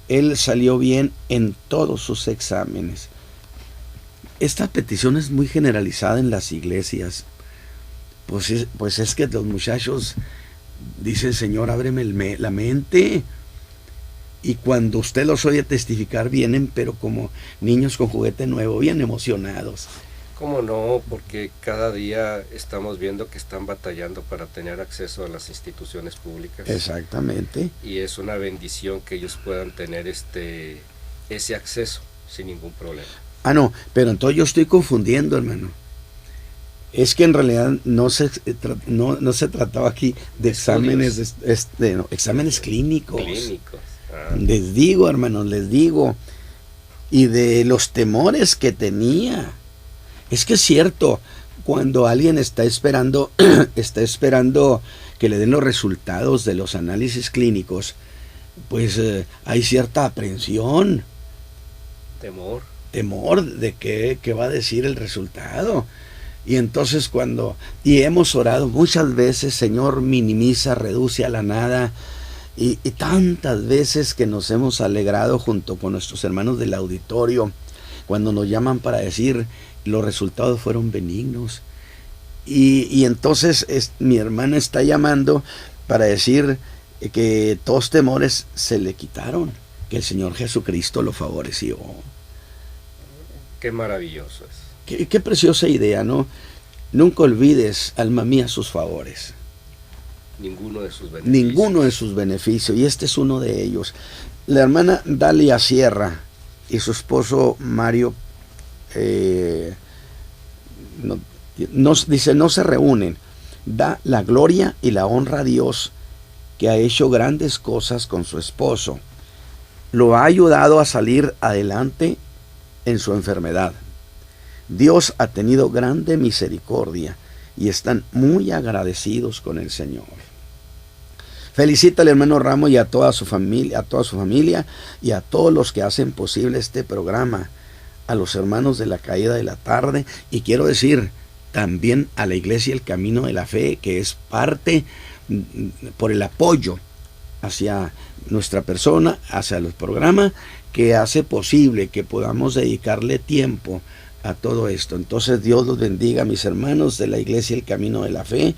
Él salió bien en todos sus exámenes. Esta petición es muy generalizada en las iglesias. Pues es que los muchachos dicen, Señor, ábreme la mente. Y cuando usted los oye testificar, vienen, pero como niños con juguete nuevo, bien emocionados. ¿Cómo no? Porque cada día estamos viendo que están batallando para tener acceso a las instituciones públicas. Exactamente. Y es una bendición que ellos puedan tener ese acceso sin ningún problema. Ah, no, pero entonces yo estoy confundiendo, hermano. Es que en realidad no se trataba aquí de exámenes, exámenes clínicos. Clínicos. Les digo, hermanos, les digo. Y de los temores que tenía. Es que es cierto, cuando alguien está esperando que le den los resultados de los análisis clínicos, pues hay cierta aprensión, temor de qué va a decir el resultado. Y entonces y hemos orado muchas veces, Señor, minimiza, reduce a la nada, y tantas veces que nos hemos alegrado junto con nuestros hermanos del auditorio, cuando nos llaman para decir los resultados fueron benignos. Y entonces mi hermana está llamando para decir que todos temores se le quitaron, que el Señor Jesucristo lo favoreció. Qué maravilloso es. Qué preciosa idea, ¿no? Nunca olvides, alma mía, sus favores. Ninguno de sus beneficios. Ninguno de sus beneficios, y este es uno de ellos. La hermana Dalia Sierra y su esposo Mario dice, no se reúnen. Da la gloria y la honra a Dios, que ha hecho grandes cosas con su esposo. Lo ha ayudado a salir adelante en su enfermedad. Dios ha tenido grande misericordia y están muy agradecidos con el Señor. Felicita al hermano Ramos y a toda su familia, y a todos los que hacen posible este programa, a los hermanos de la Caída de la Tarde, y quiero decir también a la Iglesia El Camino de la Fe, que es parte por el apoyo hacia nuestra persona, hacia el programa, que hace posible que podamos dedicarle tiempo a todo esto. Entonces Dios los bendiga, mis hermanos de la Iglesia El Camino de la Fe,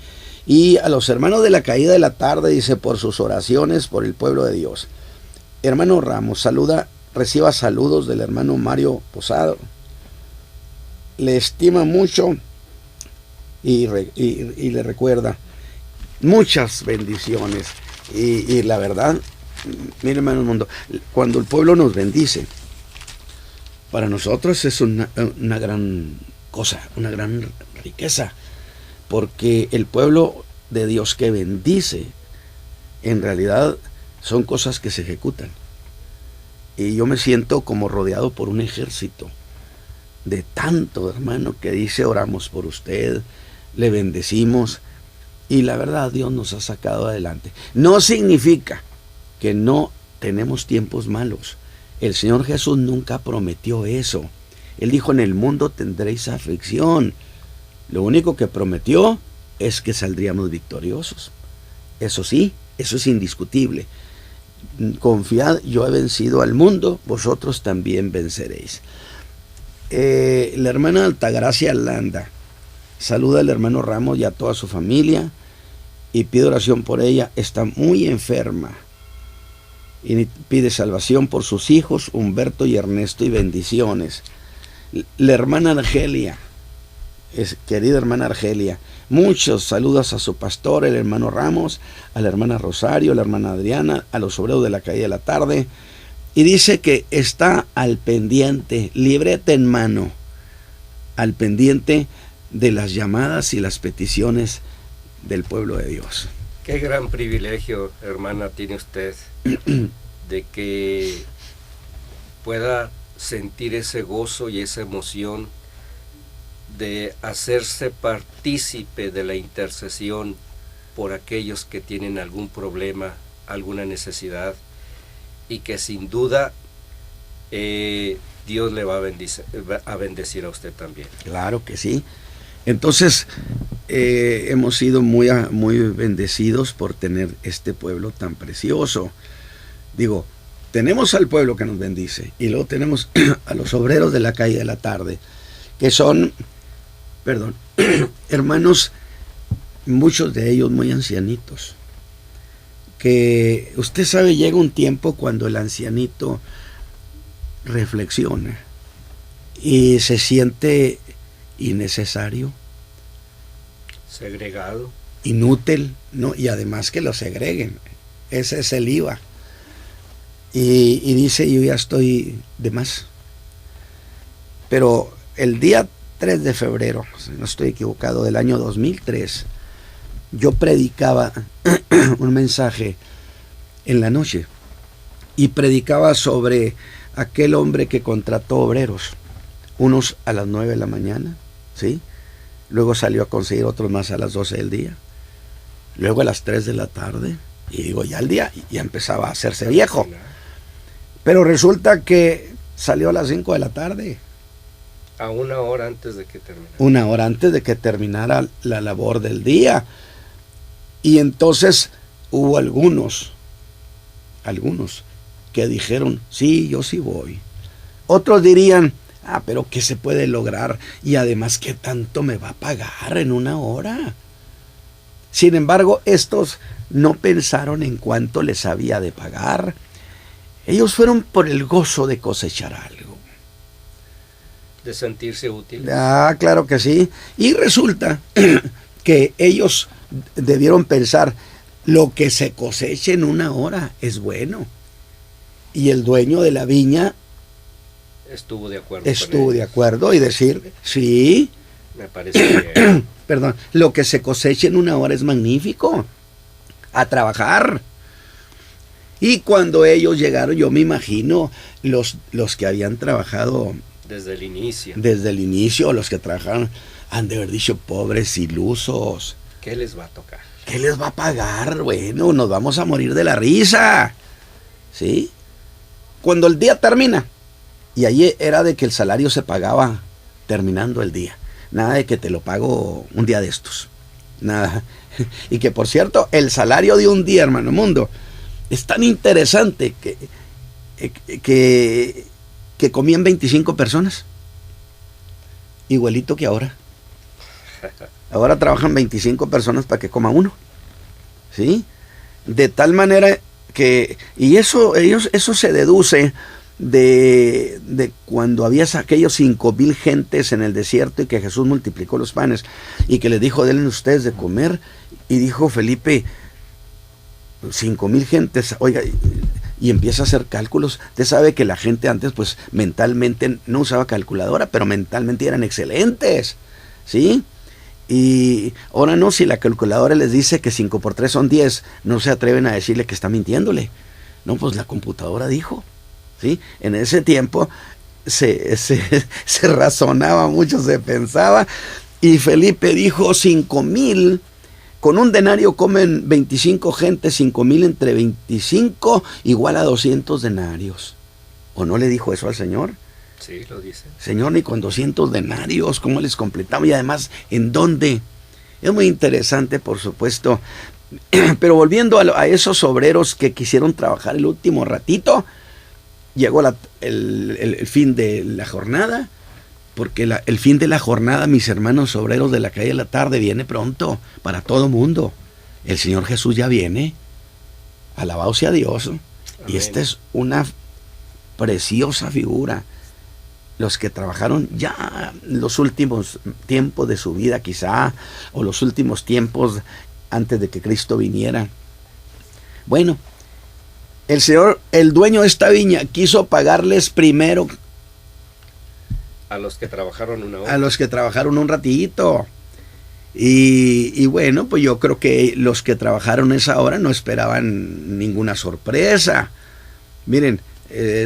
y a los hermanos de la Caída de la Tarde, dice, por sus oraciones por el pueblo de Dios. Hermano Ramos, reciba saludos del hermano Mario Posado. Le estima mucho y le recuerda muchas bendiciones. Y la verdad, mire, hermano del mundo, cuando el pueblo nos bendice, para nosotros es una gran cosa, una gran riqueza, porque el pueblo de Dios que bendice, en realidad son cosas que se ejecutan. Y yo me siento como rodeado por un ejército de tanto, hermano, que dice, oramos por usted, le bendecimos, y la verdad Dios nos ha sacado adelante. No significa que no tenemos tiempos malos. El Señor Jesús nunca prometió eso. Él dijo, en el mundo tendréis aflicción. Lo único que prometió es que saldríamos victoriosos. Eso sí, eso es indiscutible. Confiad, yo he vencido al mundo, vosotros también venceréis. La hermana Altagracia Landa saluda al hermano Ramos y a toda su familia, y pide oración por ella. Está muy enferma y pide salvación por sus hijos Humberto y Ernesto, y bendiciones. La hermana Argelia, querida hermana Argelia, muchos saludos a su pastor, el hermano Ramos, a la hermana Rosario, a la hermana Adriana, a los obreros de la Caída de la Tarde, y dice que está al pendiente, libreta en mano, al pendiente de las llamadas y las peticiones del pueblo de Dios. Qué gran privilegio, hermana, tiene usted de que pueda sentir ese gozo y esa emoción de hacerse partícipe de la intercesión por aquellos que tienen algún problema, alguna necesidad, y que sin duda Dios le va a bendecir a usted también. Claro que sí. Entonces hemos sido muy bendecidos por tener este pueblo tan precioso. Digo, tenemos al pueblo que nos bendice, y luego tenemos a los obreros de la Caída de la Tarde, que son, hermanos, muchos de ellos muy ancianitos, que usted sabe, llega un tiempo cuando el ancianito reflexiona y se siente innecesario, segregado, inútil, ¿no? Y además que lo segreguen, ese es el IVA, y dice, yo ya estoy de más. Pero el día 3 de febrero, si no estoy equivocado, del año 2003, yo predicaba un mensaje en la noche, y predicaba sobre aquel hombre que contrató obreros, unos a las 9 de la mañana, ¿sí? Luego salió a conseguir otros más a las 12 del día, luego a las 3 de la tarde, y digo, ya el día ya empezaba a hacerse viejo. Pero resulta que salió a las 5 de la tarde. A 1 hora antes de que terminara. 1 hora antes de que terminara la labor del día. Y entonces hubo algunos que dijeron, sí, yo sí voy. Otros dirían, pero ¿qué se puede lograr? Y además, ¿qué tanto me va a pagar en 1 hora? Sin embargo, estos no pensaron en cuánto les había de pagar. Ellos fueron por el gozo de cosechar algo. De sentirse útiles. Claro que sí. Y resulta que ellos debieron pensar, lo que se coseche en 1 hora es bueno. Y el dueño de la viña estuvo de acuerdo. Estuvo de acuerdo y decir, sí. Me parece bien. Perdón, lo que se coseche en 1 hora es magnífico. A trabajar. Y cuando ellos llegaron, yo me imagino, los que habían trabajado desde el inicio. Desde el inicio, los que trabajaron, han de haber dicho, pobres ilusos. ¿Qué les va a tocar? ¿Qué les va a pagar? Bueno, nos vamos a morir de la risa. ¿Sí? Cuando el día termina, y ahí era de que el salario se pagaba terminando el día. Nada de que te lo pago un día de estos. Nada. Y que, por cierto, el salario de un día, hermano mundo, es tan interesante que comían 25 personas. Igualito que ahora. Ahora trabajan 25 personas para que coma uno. ¿Sí? De tal manera que... Y eso se deduce de cuando había aquellos 5,000 gentes en el desierto y que Jesús multiplicó los panes y que les dijo, denle ustedes de comer. Y dijo Felipe, 5,000 gentes, oiga, y empieza a hacer cálculos. Usted sabe que la gente antes, pues, mentalmente no usaba calculadora, pero mentalmente eran excelentes, ¿sí? Y ahora no, si la calculadora les dice que 5 por 3 son 10, no se atreven a decirle que está mintiéndole. No, pues la computadora dijo, ¿sí? En ese tiempo se razonaba mucho, se pensaba, y Felipe dijo 5,000. Con un denario comen 25 gentes, 5,000 entre 25, igual a 200 denarios. ¿O no le dijo eso al Señor? Sí, lo dice. Señor, ni con 200 denarios, ¿cómo les completamos? Y además, ¿en dónde? Es muy interesante, por supuesto. Pero volviendo a esos obreros que quisieron trabajar el último ratito, llegó el fin de la jornada. Porque el fin de la jornada, mis hermanos obreros de la calle de la tarde, viene pronto para todo mundo. El Señor Jesús ya viene. Alabado sea Dios. Amén. Y esta es una preciosa figura. Los que trabajaron ya los últimos tiempos de su vida quizá, o los últimos tiempos antes de que Cristo viniera. Bueno, el Señor, el dueño de esta viña, quiso pagarles primero a los que trabajaron 1 hora. A los que trabajaron un ratito. Y bueno, pues yo creo que los que trabajaron esa hora no esperaban ninguna sorpresa. Miren,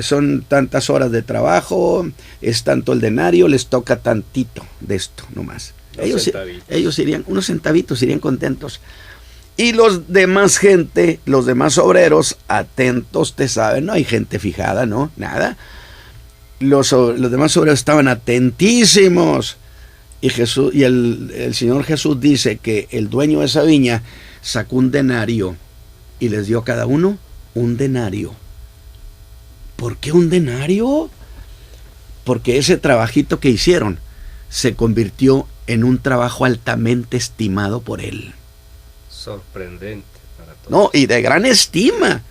son tantas horas de trabajo, es tanto el denario, les toca tantito de esto nomás. Ellos irían, unos centavitos, irían contentos. Y los demás gente, los demás obreros, atentos, te saben, no hay gente fijada, no, nada. Los demás obreros estaban atentísimos. Y el Señor Jesús dice que el dueño de esa viña sacó un denario y les dio a cada uno un denario. ¿Por qué un denario? Porque ese trabajito que hicieron se convirtió en un trabajo altamente estimado por él. Sorprendente para todos. No, y de gran estima.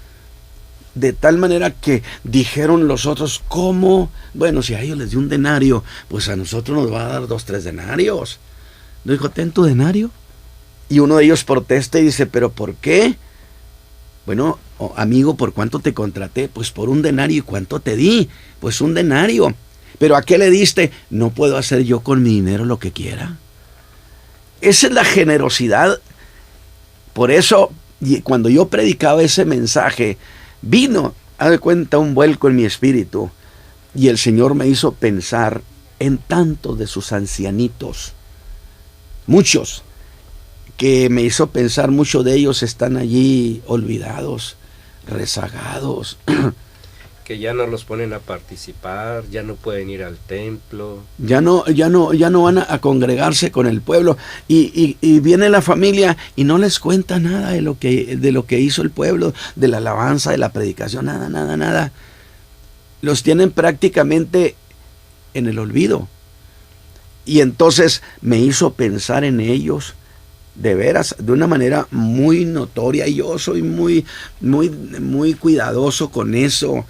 De tal manera que dijeron los otros, ¿cómo? Bueno, si a ellos les dio un denario, pues a nosotros nos va a dar 2, 3 denarios. ¿No dijo, ten tu denario? Y uno de ellos protesta y dice, ¿pero por qué? Bueno, amigo, ¿por cuánto te contraté? Pues por un denario. ¿Y cuánto te di? Pues un denario. ¿Pero a qué le diste? No puedo hacer yo con mi dinero lo que quiera. Esa es la generosidad. Por eso, cuando yo predicaba ese mensaje, vino, haz de cuenta, un vuelco en mi espíritu, y el Señor me hizo pensar en tantos de sus ancianitos, muchos, que me hizo pensar, muchos de ellos están allí olvidados, rezagados. Que ya no los ponen a participar, ya no pueden ir al templo. Ya no van a congregarse con el pueblo. Y viene la familia y no les cuenta nada de lo que hizo el pueblo, de la alabanza, de la predicación, nada. Los tienen prácticamente en el olvido. Y entonces me hizo pensar en ellos, de veras, de una manera muy notoria. Y yo soy muy cuidadoso con eso,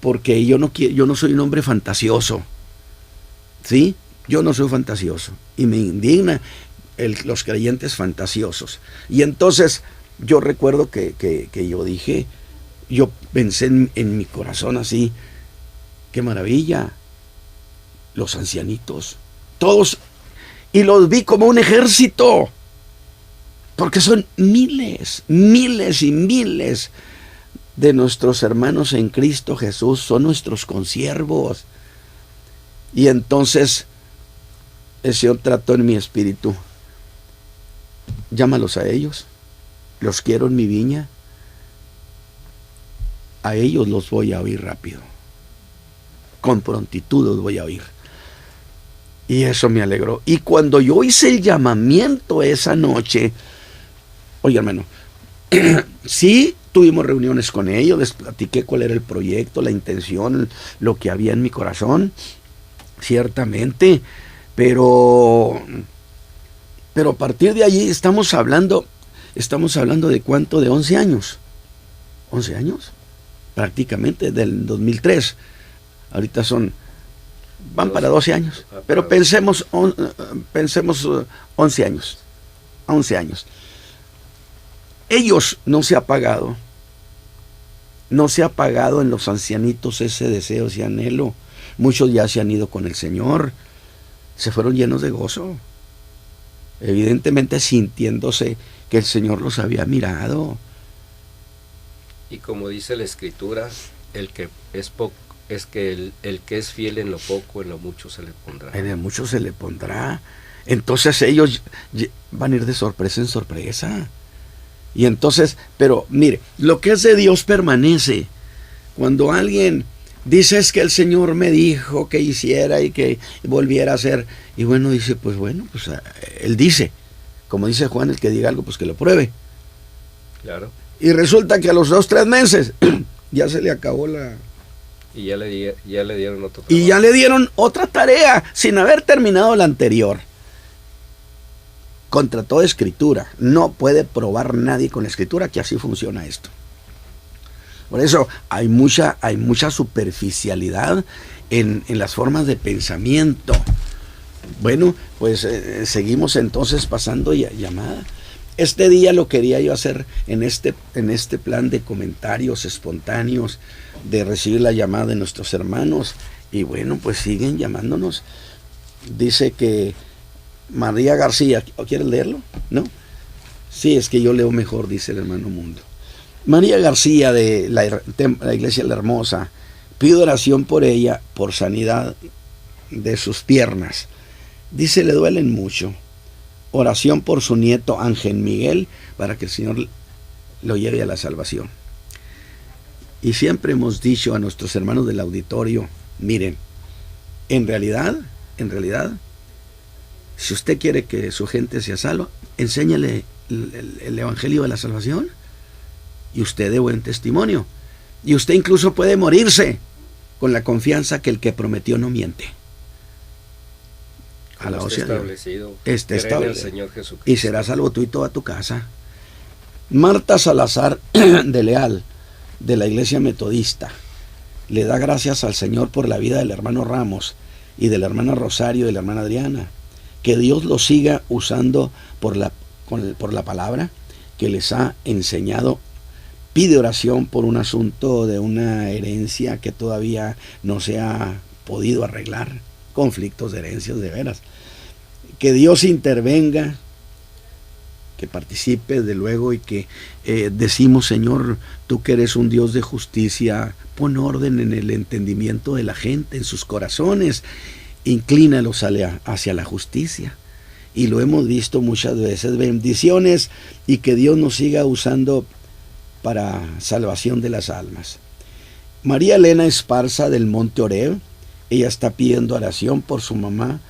porque yo no soy un hombre fantasioso, ¿sí? Yo no soy fantasioso y me indigna los creyentes fantasiosos. Y entonces yo recuerdo que yo pensé en mi corazón así, qué maravilla, los ancianitos, todos, y los vi como un ejército, porque son miles y miles de nuestros hermanos en Cristo Jesús, son nuestros consiervos. Y entonces el Señor trató en mi espíritu, llámalos a ellos, los quiero en mi viña, a ellos los voy a oír rápido, con prontitud los voy a oír. Y eso me alegró. Y cuando yo hice el llamamiento esa noche, oye hermano, sí, tuvimos reuniones con ellos, les platiqué cuál era el proyecto, la intención, lo que había en mi corazón, ciertamente, pero a partir de allí estamos hablando de cuánto, de 11 años, 11 años, prácticamente, del 2003, ahorita van para 12 años, pero pensemos 11 años, 11 años. Ellos no se ha apagado en los ancianitos ese deseo, ese anhelo. Muchos ya se han ido con el Señor, se fueron llenos de gozo, evidentemente sintiéndose que el Señor los había mirado. Y como dice la Escritura, el que es fiel en lo poco, en lo mucho se le pondrá. En lo mucho se le pondrá. Entonces ellos van a ir de sorpresa en sorpresa. Y entonces, pero mire, lo que es de Dios permanece. Cuando alguien dice, es que el Señor me dijo que hiciera y que volviera a hacer, y bueno, dice, pues Él dice, como dice Juan, el que diga algo, pues que lo pruebe. Claro. Y resulta que a los 2-3 meses ya se le acabó y ya le dieron otro trabajo. Y ya le dieron otra tarea sin haber terminado la anterior. Contra toda escritura. No puede probar nadie con la escritura que así funciona esto. Por eso hay mucha superficialidad en las formas de pensamiento. Bueno, pues seguimos entonces pasando llamada. Este día lo quería yo hacer en este plan de comentarios espontáneos, de recibir la llamada de nuestros hermanos. Y bueno, pues siguen llamándonos. Dice que María García, ¿quieres leerlo? ¿No? Sí, es que yo leo mejor, dice el hermano Mundo. María García de la Iglesia La Hermosa, pido oración por ella, por sanidad de sus piernas. Dice, le duelen mucho. Oración por su nieto Ángel Miguel, para que el Señor lo lleve a la salvación. Y siempre hemos dicho a nuestros hermanos del auditorio, miren, en realidad, si usted quiere que su gente sea salva, enséñale el evangelio de la salvación y usted dé buen testimonio. Y usted incluso puede morirse con la confianza que el que prometió no miente. Está establecido. Está establecido. El Señor Jesucristo. Y será salvo tú y toda tu casa. Marta Salazar de Leal, de la Iglesia Metodista, le da gracias al Señor por la vida del hermano Ramos y de la hermana Rosario y de la hermana Adriana. Que Dios los siga usando por la palabra que les ha enseñado. Pide oración por un asunto de una herencia que todavía no se ha podido arreglar. Conflictos de herencias, de veras. Que Dios intervenga, que participe de luego y que decimos, Señor, tú que eres un Dios de justicia, pon orden en el entendimiento de la gente, en sus corazones. Inclínalos hacia la justicia y lo hemos visto muchas veces. Bendiciones y que Dios nos siga usando para salvación de las almas. María Elena Esparza del Monte Oreb, ella está pidiendo oración por su mamá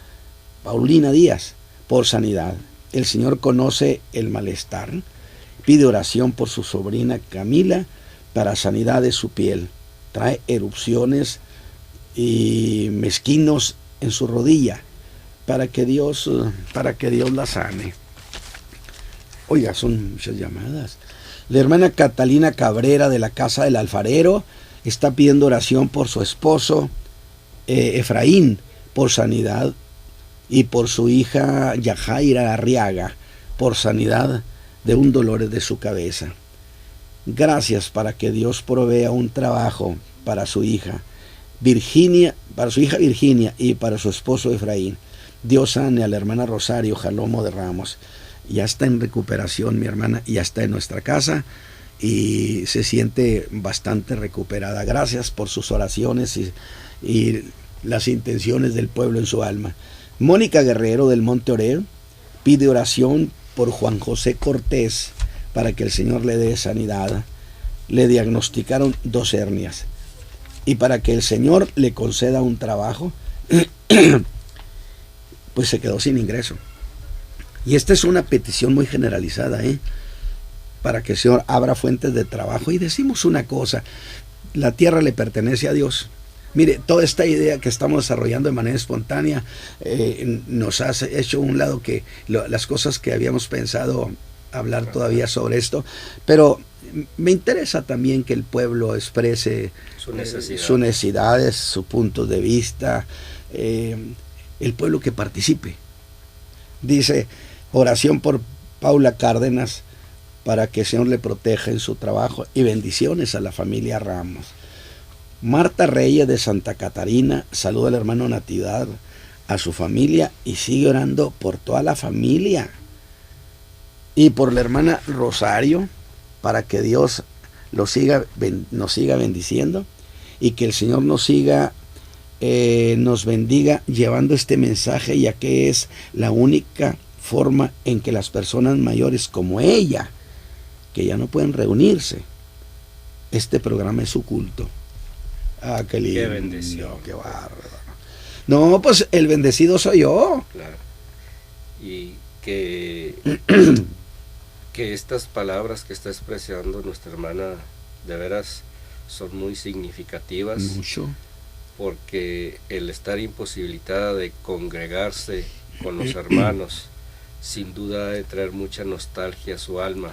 Paulina Díaz, por sanidad. El Señor conoce el malestar. Pide oración por su sobrina Camila para sanidad de su piel. Trae erupciones y mezquinos en su rodilla para que Dios la sane. Oiga, son muchas llamadas. La hermana Catalina Cabrera de la Casa del Alfarero está pidiendo oración por su esposo Efraín, por sanidad, y por su hija Yajaira Arriaga, por sanidad de un dolor de su cabeza. Gracias para que Dios provea un trabajo para su hija Virginia y para su esposo Efraín. Dios sane a la hermana Rosario Jalomo de Ramos. Ya está en recuperación mi hermana, ya está en nuestra casa y se siente bastante recuperada. Gracias por sus oraciones y las intenciones del pueblo en su alma. Mónica Guerrero del Monte Oreb pide oración por Juan José Cortés para que el Señor le dé sanidad. Le diagnosticaron 2 hernias y para que el Señor le conceda un trabajo, pues se quedó sin ingreso. Y esta es una petición muy generalizada, para que el Señor abra fuentes de trabajo. Y decimos una cosa, la tierra le pertenece a Dios. Mire, toda esta idea que estamos desarrollando de manera espontánea nos ha hecho a un lado que las cosas que habíamos pensado hablar todavía sobre esto, pero me interesa también que el pueblo exprese sus necesidades, sus puntos de vista, el pueblo que participe. Dice, oración por Paula Cárdenas para que el Señor le proteja en su trabajo y bendiciones a la familia Ramos. Marta Reyes de Santa Catarina saluda al hermano Natividad, a su familia y sigue orando por toda la familia. Y por la hermana Rosario, para que Dios nos siga bendiciendo y que el Señor nos bendiga llevando este mensaje, ya que es la única forma en que las personas mayores como ella, que ya no pueden reunirse, este programa es su culto. Ah, qué lindo. Qué bendición. Qué bárbaro. No, pues el bendecido soy yo. Claro. Y que estas palabras que está expresando nuestra hermana de veras son muy significativas. Mucho. Porque el estar imposibilitada de congregarse con los hermanos sin duda de traer mucha nostalgia a su alma.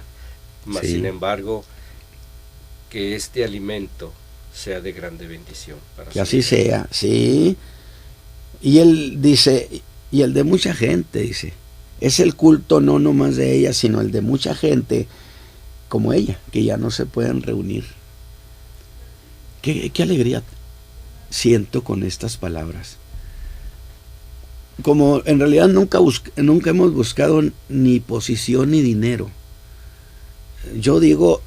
Mas Sí. sin embargo, que este alimento sea de grande bendición para Que su así vida. sea, sí. Y él dice, y el de mucha gente, dice, es el culto no nomás de ella, sino el de mucha gente como ella, que ya no se pueden reunir. Qué alegría siento con estas palabras. Como en realidad nunca hemos buscado ni posición ni dinero. Yo digo,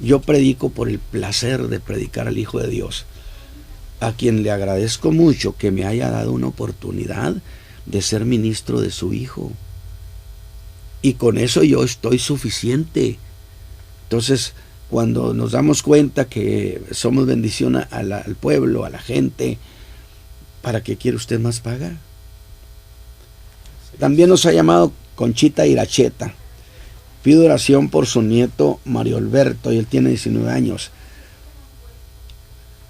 yo predico por el placer de predicar al Hijo de Dios, a quien le agradezco mucho que me haya dado una oportunidad de ser ministro de su Hijo. Y con eso yo estoy suficiente. Entonces, cuando nos damos cuenta que somos bendición al pueblo, a la gente, ¿para qué quiere usted más paga? También nos ha llamado Conchita Iracheta. Pido oración por su nieto Mario Alberto, y él tiene 19 años.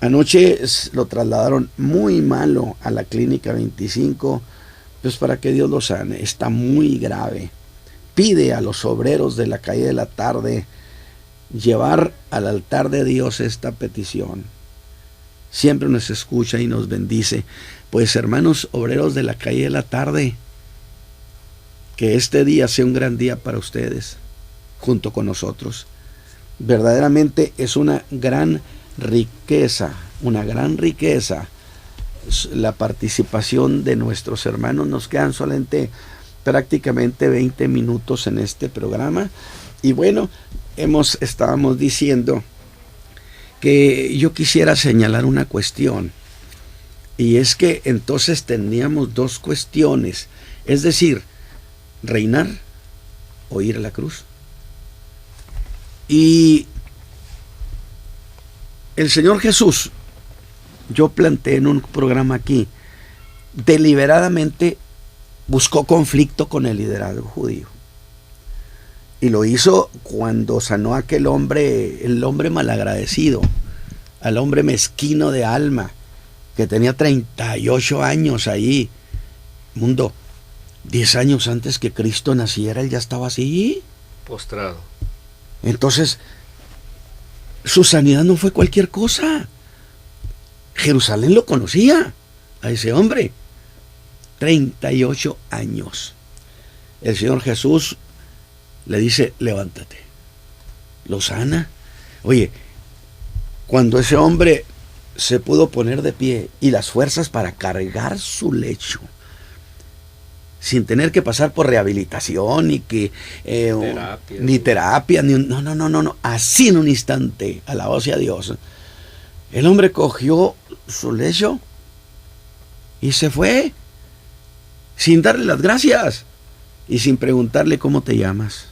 Anoche lo trasladaron muy malo a la clínica 25, pues para que Dios lo sane. Está muy grave. Pide a los obreros de la calle de la tarde llevar al altar de Dios esta petición. Siempre nos escucha y nos bendice. Pues hermanos obreros de la calle de la tarde, que este día sea un gran día para ustedes, junto con nosotros. Verdaderamente es una gran riqueza la participación de nuestros hermanos. Nos quedan solamente prácticamente 20 minutos en este programa. Y bueno, estábamos diciendo que yo quisiera señalar una cuestión. Y es que entonces teníamos 2 cuestiones. Es decir, reinar o ir a la cruz. Y el Señor Jesús, yo planteé en un programa aquí, deliberadamente buscó conflicto con el liderazgo judío. Y lo hizo cuando sanó a aquel hombre, el hombre malagradecido, al hombre mezquino de alma, que tenía 38 años ahí. Mundo, 10 años antes que Cristo naciera, él ya estaba así. Postrado. Entonces, su sanidad no fue cualquier cosa. Jerusalén lo conocía, a ese hombre. 38 años. El Señor Jesús le dice, levántate. Lo sana. Oye, cuando ese hombre se pudo poner de pie y las fuerzas para cargar su lecho, sin tener que pasar por rehabilitación ni que terapia, no, así en un instante, alabado sea Dios, el hombre cogió su lecho y se fue sin darle las gracias y sin preguntarle cómo te llamas,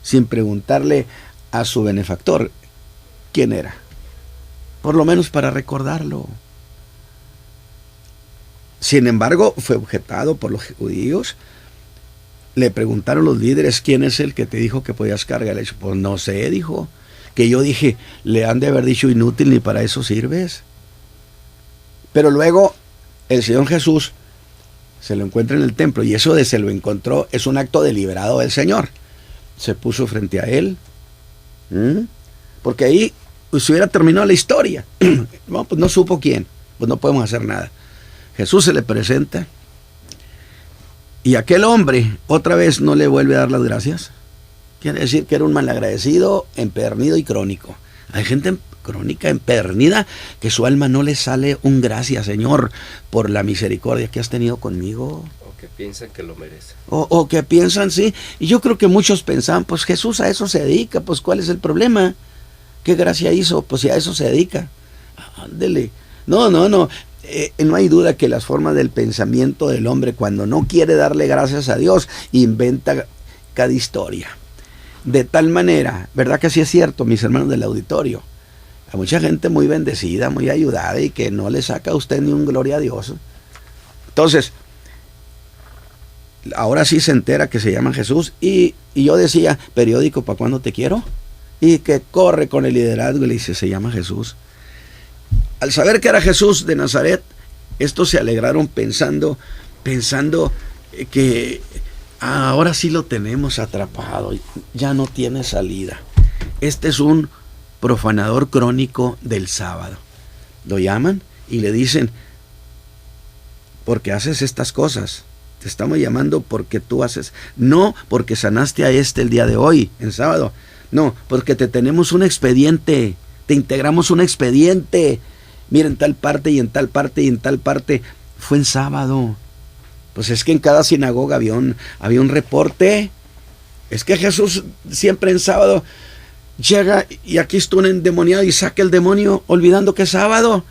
sin preguntarle a su benefactor quién era, por lo menos para recordarlo. Sin embargo, fue objetado por los judíos. Le preguntaron los líderes, ¿quién es el que te dijo que podías cargar el lecho? Pues no sé, dijo. Que yo dije, le han de haber dicho inútil, ni para eso sirves. Pero luego el Señor Jesús se lo encuentra en el templo, y eso de se lo encontró es un acto deliberado del Señor. Se puso frente a él, porque ahí se hubiera terminado la historia. No, pues no supo quién, pues no podemos hacer nada. Jesús se le presenta y aquel hombre otra vez no le vuelve a dar las gracias. Quiere decir que era un malagradecido, empedernido y crónico. Hay gente crónica, empedernida, que su alma no le sale un gracias, Señor, por la misericordia que has tenido conmigo. O que piensan que lo merece. O que piensan, sí. Y yo creo que muchos pensaban, pues Jesús a eso se dedica, pues ¿cuál es el problema? ¿Qué gracia hizo? Pues si a eso se dedica. Ándele. No. No hay duda que las formas del pensamiento del hombre, cuando no quiere darle gracias a Dios, inventa cada historia. De tal manera, ¿verdad que sí es cierto, mis hermanos del auditorio? Hay mucha gente muy bendecida, muy ayudada y que no le saca a usted ni un gloria a Dios. Entonces, ahora sí se entera que se llama Jesús y yo decía, periódico, ¿para cuándo te quiero? Y que corre con el liderazgo y le dice, se llama Jesús. Al saber que era Jesús de Nazaret, estos se alegraron pensando que ahora sí lo tenemos atrapado, ya no tiene salida. Este es un profanador crónico del sábado. Lo llaman y le dicen, ¿por qué haces estas cosas? Te estamos llamando porque tú haces, no porque sanaste a el día de hoy, en sábado, no, porque te tenemos un expediente, te integramos un expediente. Mira, en tal parte y en tal parte y en tal parte. Fue en sábado. Pues es que en cada sinagoga había un reporte. Es que Jesús siempre en sábado llega y aquí está un endemoniado y saca el demonio olvidando que es sábado.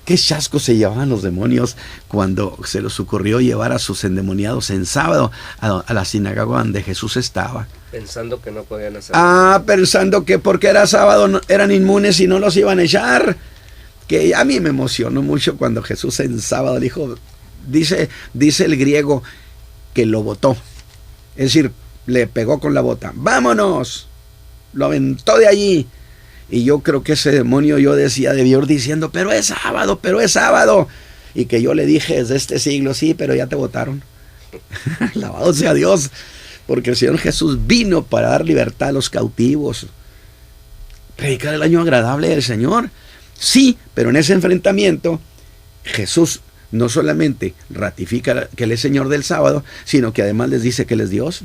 Qué chasco se llevaban los demonios cuando se les ocurrió llevar a sus endemoniados en sábado a la sinagoga donde Jesús estaba. Pensando que no podían hacer. Pensando que porque era sábado eran inmunes y no los iban a echar. Que a mí me emocionó mucho cuando Jesús en sábado dijo, dice el griego que lo botó. Es decir, le pegó con la bota. ¡Vámonos! Lo aventó de allí. Y yo creo que ese demonio, yo decía, debió ir diciendo, pero es sábado. Y que yo le dije desde este siglo, sí, pero ya te botaron. Alabado sea Dios. Porque el Señor Jesús vino para dar libertad a los cautivos. Predicar el año agradable del Señor. Sí, pero en ese enfrentamiento Jesús no solamente ratifica que Él es Señor del sábado, sino que además les dice que Él es Dios.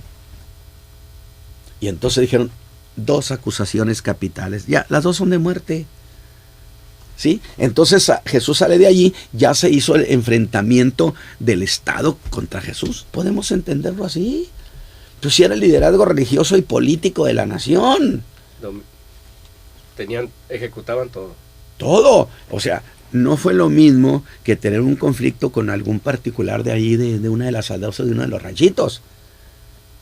Y entonces dijeron, 2 acusaciones capitales. Ya, las 2 son de muerte. ¿Sí? Entonces Jesús sale de allí, ya se hizo el enfrentamiento del Estado contra Jesús. ¿Podemos entenderlo así? Pues si era el liderazgo religioso y político de la nación. Ejecutaban todo. Todo, o sea, no fue lo mismo que tener un conflicto con algún particular de ahí, de una de las aldeas o de uno de los ranchitos.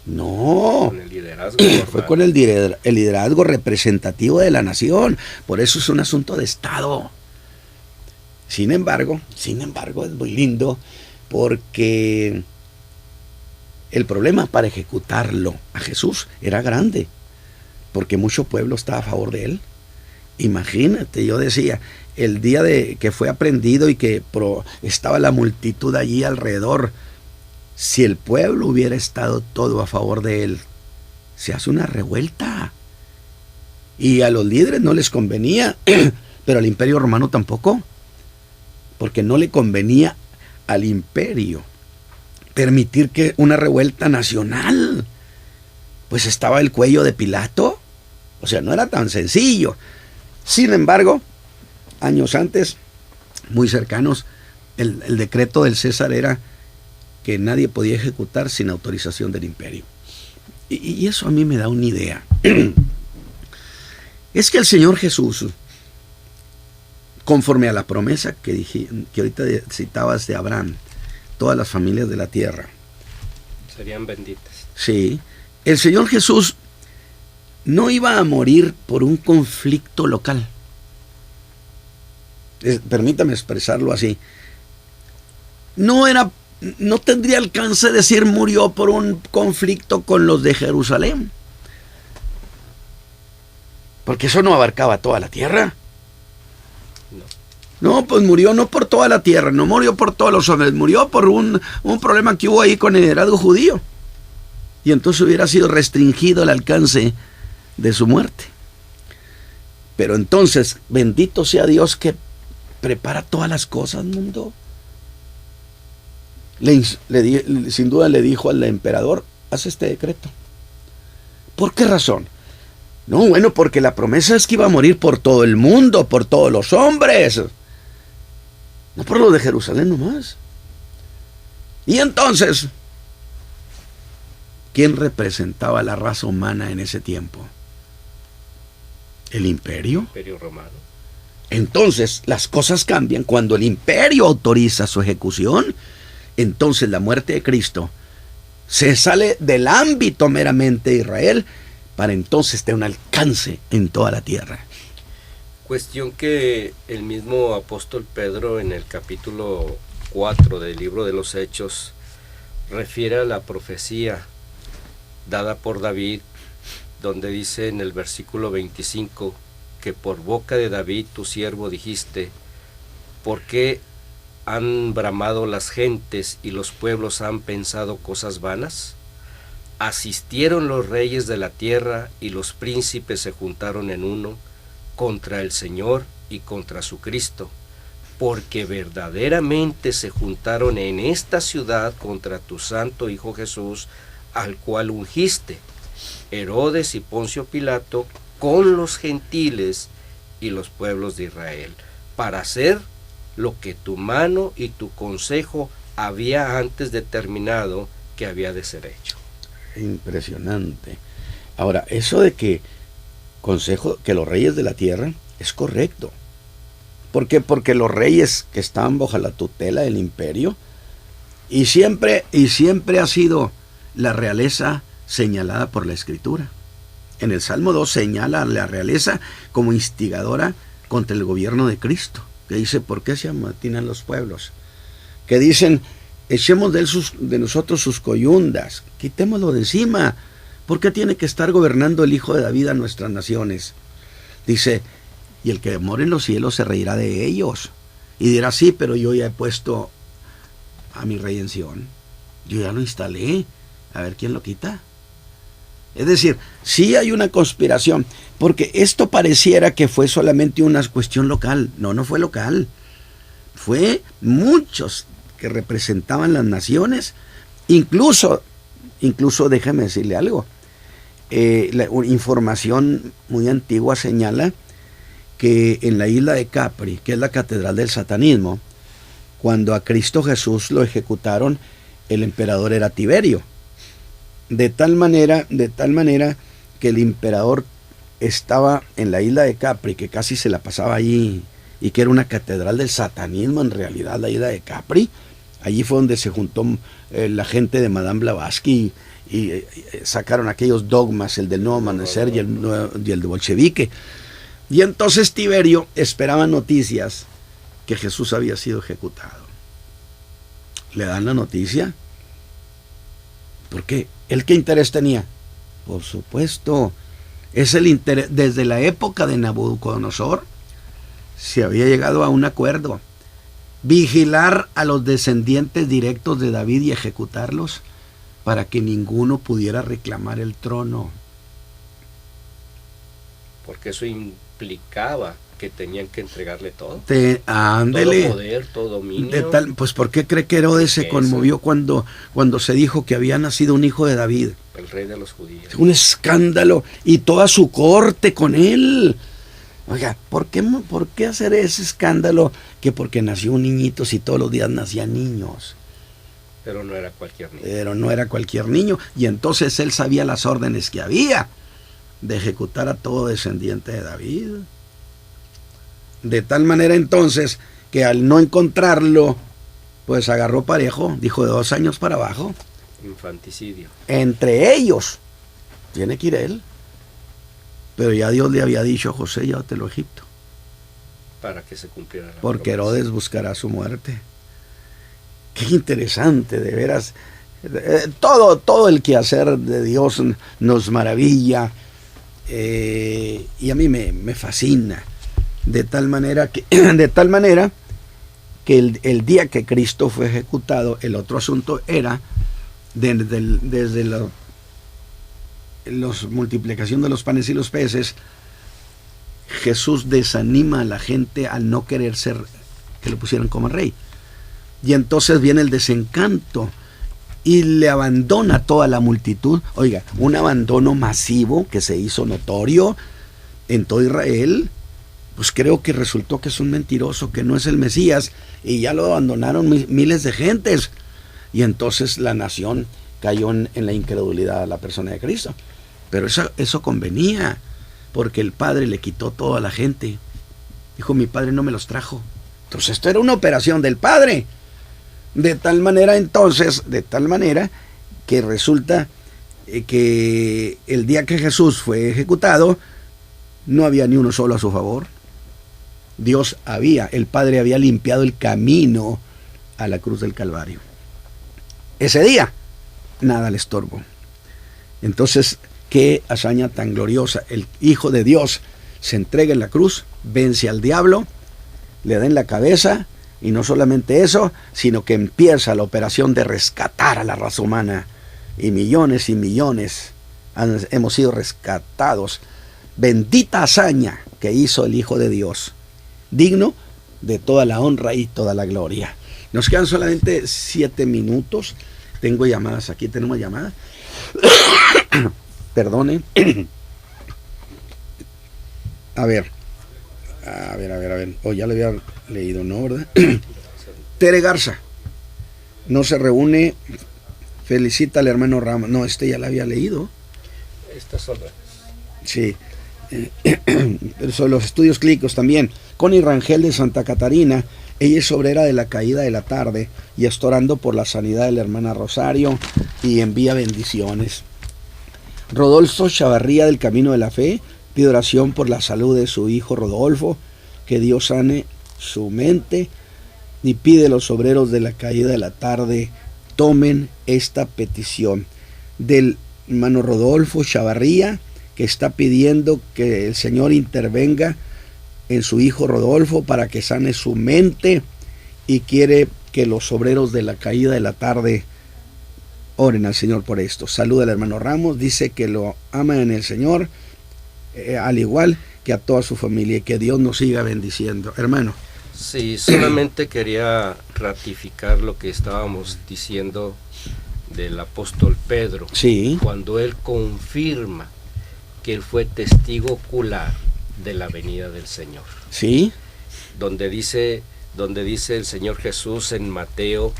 No, Con el liderazgo fue con el liderazgo representativo de la nación. Por eso es un asunto de Estado. Sin embargo, es muy lindo porque el problema para ejecutarlo a Jesús era grande, porque mucho pueblo estaba a favor de él. Imagínate, yo decía, el día de que fue aprendido y que estaba la multitud allí alrededor, si el pueblo hubiera estado todo a favor de él, se hace una revuelta. Y a los líderes no les convenía, pero al Imperio Romano tampoco, porque no le convenía al imperio permitir que una revuelta nacional, pues estaba el cuello de Pilato, o sea, no era tan sencillo. Sin embargo, años antes, muy cercanos, el decreto del César era que nadie podía ejecutar sin autorización del imperio. Y eso a mí me da una idea. Es que el Señor Jesús, conforme a la promesa que ahorita citabas de Abraham, todas las familias de la tierra serían benditas. Sí, el Señor Jesús no iba a morir por un conflicto local. Permítame expresarlo así. No tendría alcance de decir murió por un conflicto con los de Jerusalén, porque eso no abarcaba toda la tierra. No, pues murió no por toda la tierra, no murió por todos los hombres, murió por un problema que hubo ahí con el liderazgo judío. Y entonces hubiera sido restringido el alcance de su muerte. Pero entonces, bendito sea Dios que prepara todas las cosas, mundo. Sin duda le dijo al emperador, haz este decreto. ¿Por qué razón? No, bueno, porque la promesa es que iba a morir por todo el mundo, por todos los hombres. No por lo de Jerusalén nomás. Y entonces, ¿quién representaba la raza humana en ese tiempo? ¿El imperio? El Imperio Romano. Entonces, las cosas cambian cuando el imperio autoriza su ejecución. Entonces la muerte de Cristo se sale del ámbito meramente de Israel para entonces tener un alcance en toda la tierra. Cuestión que el mismo apóstol Pedro en el capítulo 4 del libro de los Hechos refiere a la profecía dada por David, donde dice en el versículo 25 que por boca de David tu siervo dijiste, ¿por qué han bramado las gentes y los pueblos han pensado cosas vanas? Asistieron los reyes de la tierra y los príncipes se juntaron en uno contra el Señor y contra su Cristo, porque verdaderamente se juntaron en esta ciudad contra tu santo Hijo Jesús, al cual ungiste, Herodes y Poncio Pilato, con los gentiles y los pueblos de Israel, para hacer lo que tu mano y tu consejo había antes determinado que había de ser hecho. Impresionante. Ahora, eso de que que los reyes de la tierra es correcto. ¿Por qué? Porque los reyes que están bajo la tutela del imperio, y siempre ha sido la realeza señalada por la Escritura. En el Salmo 2 señala a la realeza como instigadora contra el gobierno de Cristo, que dice, ¿por qué se amotinan los pueblos? Que dicen, echemos de nosotros sus coyundas, quitémoslo de encima. ¿Por qué tiene que estar gobernando el Hijo de David a nuestras naciones? Dice, y el que mora en los cielos se reirá de ellos. Y dirá, sí, pero yo ya he puesto a mi rey en Sión. Yo ya lo instalé. A ver quién lo quita. Es decir, sí hay una conspiración, porque esto pareciera que fue solamente una cuestión local. No, no fue local. Fue muchos que representaban las naciones. Incluso déjame decirle algo. La información muy antigua señala que en la isla de Capri, que es la catedral del satanismo, cuando a Cristo Jesús lo ejecutaron, el emperador era Tiberio. De tal manera que el emperador estaba en la isla de Capri, que casi se la pasaba allí y que era una catedral del satanismo en realidad, la isla de Capri. Allí fue donde se juntó la gente de Madame Blavatsky y sacaron aquellos dogmas, el del nuevo amanecer y el de bolchevique. Y entonces Tiberio esperaba noticias que Jesús había sido ejecutado. Le dan la noticia. ¿Por qué? ¿Él qué interés tenía? Por supuesto, es el interés. Desde la época de Nabucodonosor se había llegado a un acuerdo: vigilar a los descendientes directos de David y ejecutarlos para que ninguno pudiera reclamar el trono. Porque eso implicaba que tenían que entregarle todo. Ándele. Todo poder, todo dominio. Pues ¿por qué cree que Herodes se conmovió cuando se dijo que había nacido un hijo de David? El rey de los judíos. Un escándalo. Y toda su corte con él. Oiga, ¿por qué hacer ese escándalo? Que porque nació un niñito, si todos los días nacían niños. Pero no era cualquier niño. Y entonces él sabía las órdenes que había de ejecutar a todo descendiente de David. De tal manera entonces que al no encontrarlo, pues agarró parejo, dijo de 2 años para abajo. Infanticidio. Entre ellos tiene que ir él. Pero ya Dios le había dicho: José, llévatelo a Egipto. Para que se cumpliera la porque promesa. Herodes buscará su muerte. Qué interesante, de veras. Todo el quehacer de Dios nos maravilla. Y a mí me fascina. De tal manera que el día que Cristo fue ejecutado, el otro asunto era desde la multiplicación de los panes y los peces, Jesús desanima a la gente al no querer que lo pusieran como rey. Y entonces viene el desencanto y le abandona a toda la multitud. Oiga, un abandono masivo que se hizo notorio en todo Israel. Pues creo que resultó que es un mentiroso, que no es el Mesías, y ya lo abandonaron miles de gentes. Y entonces la nación cayó en la incredulidad a la persona de Cristo. Pero eso convenía, porque el Padre le quitó todo a la gente. Dijo: mi Padre no me los trajo. Entonces esto era una operación del Padre. De tal manera que resulta que el día que Jesús fue ejecutado, no había ni uno solo a su favor. El Padre había limpiado el camino a la cruz del Calvario. Ese día, nada le estorbó. Entonces, qué hazaña tan gloriosa. El Hijo de Dios se entrega en la cruz, vence al diablo, le da en la cabeza, y no solamente eso, sino que empieza la operación de rescatar a la raza humana. Y millones hemos sido rescatados. Bendita hazaña que hizo el Hijo de Dios, digno de toda la honra y toda la gloria. Nos quedan solamente 7 minutos. Tengo llamadas aquí, tenemos llamadas. Perdone. A ver. Ya le había leído, ¿no? ¿Verdad? Tere Garza. No se reúne. Felicita al hermano Ramos. No, ya la había leído. Estas son. Sí. Sobre los estudios clínicos también. Connie Rangel de Santa Catarina. Ella es obrera de la caída de la tarde y está orando por la sanidad de la hermana Rosario y envía bendiciones. Rodolfo Chavarría del Camino de la Fe pide oración por la salud de su hijo Rodolfo, que Dios sane su mente, y pide a los obreros de la caída de la tarde tomen esta petición del hermano Rodolfo Chavarría, que está pidiendo que el Señor intervenga en su hijo Rodolfo para que sane su mente, y quiere que los obreros de la caída de la tarde oren al Señor por esto. Saluda al hermano Ramos, dice que lo ama en el Señor, al igual que a toda su familia, y que Dios nos siga bendiciendo. Hermano. Sí, solamente quería ratificar lo que estábamos diciendo del apóstol Pedro. Sí. Cuando él confirma que él fue testigo ocular de la venida del Señor. Sí. Donde dice el Señor Jesús en Mateo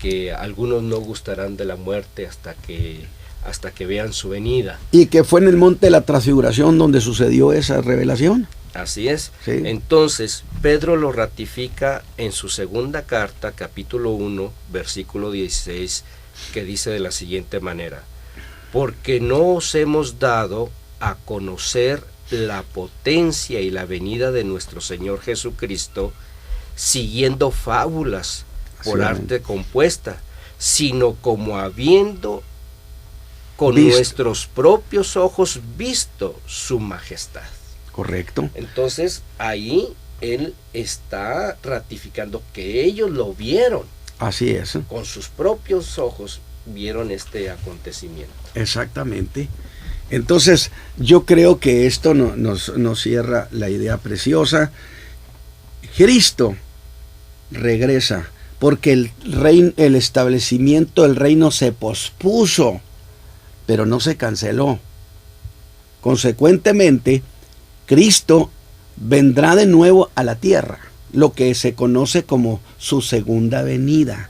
que algunos no gustarán de la muerte hasta que vean su venida. Y que fue en el monte de la Transfiguración donde sucedió esa revelación. Así es. Sí. Entonces, Pedro lo ratifica en su segunda carta, capítulo 1, versículo 16, que dice de la siguiente manera: porque no os hemos dado a conocer la potencia y la venida de nuestro Señor Jesucristo siguiendo fábulas por arte compuesta, sino como habiendo con nuestros propios ojos visto su majestad. Correcto. Entonces ahí él está ratificando que ellos lo vieron. Así es. Con sus propios ojos vieron este acontecimiento. Exactamente. Entonces yo creo que esto nos cierra la idea preciosa. Cristo regresa porque el establecimiento del reino se pospuso, pero no se canceló. Consecuentemente, Cristo vendrá de nuevo a la tierra, lo que se conoce como su segunda venida,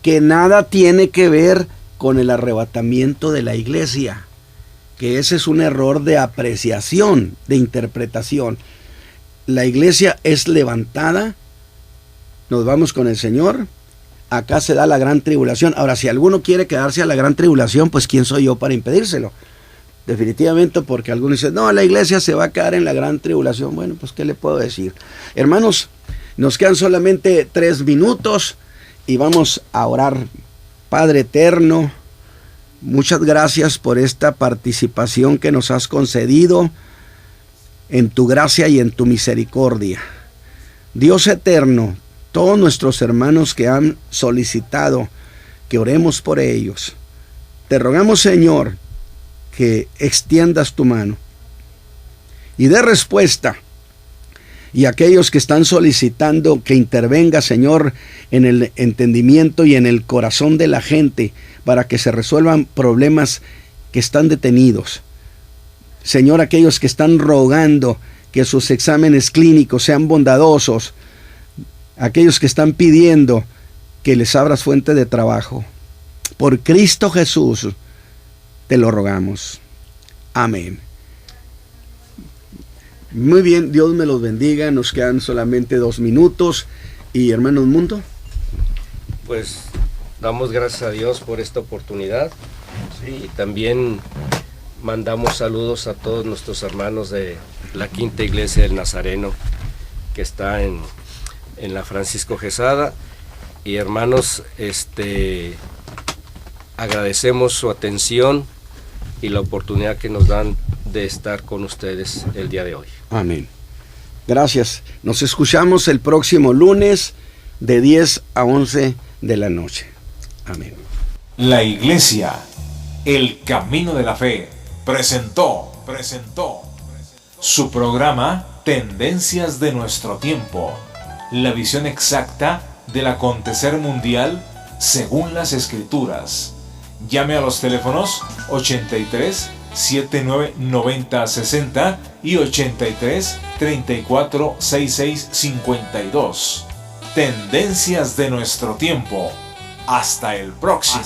que nada tiene que ver con el arrebatamiento de la iglesia, que ese es un error de apreciación, de interpretación. La iglesia es levantada, nos vamos con el Señor, acá se da la gran tribulación. Ahora, si alguno quiere quedarse a la gran tribulación, pues ¿quién soy yo para impedírselo? Definitivamente, porque algunos dicen, no, la iglesia se va a quedar en la gran tribulación. Bueno, pues ¿qué le puedo decir? Hermanos, nos quedan solamente 3 minutos y vamos a orar. Padre eterno, muchas gracias por esta participación que nos has concedido en tu gracia y en tu misericordia. Dios eterno, todos nuestros hermanos que han solicitado que oremos por ellos, te rogamos, Señor, que extiendas tu mano y dé respuesta. Y aquellos que están solicitando que intervenga, Señor, en el entendimiento y en el corazón de la gente para que se resuelvan problemas que están detenidos. Señor, aquellos que están rogando que sus exámenes clínicos sean bondadosos, aquellos que están pidiendo que les abras fuente de trabajo. Por Cristo Jesús te lo rogamos. Amén. Muy bien, Dios me los bendiga. Nos quedan solamente 2 minutos. Y hermanos Mundo. Pues damos gracias a Dios por esta oportunidad. Y también mandamos saludos a todos nuestros hermanos de la Quinta Iglesia del Nazareno, que está en la Francisco Quesada. Y hermanos, agradecemos su atención y la oportunidad que nos dan de estar con ustedes el día de hoy. Amén. Gracias. Nos escuchamos el próximo lunes de 10 a 11 de la noche. Amén. La Iglesia, el Camino de la Fe, presentó su programa Tendencias de nuestro tiempo, la visión exacta del acontecer mundial según las Escrituras. Llame a los teléfonos 83 79 90 60 y 83 34 66 52. Tendencias de nuestro tiempo. Hasta el próximo.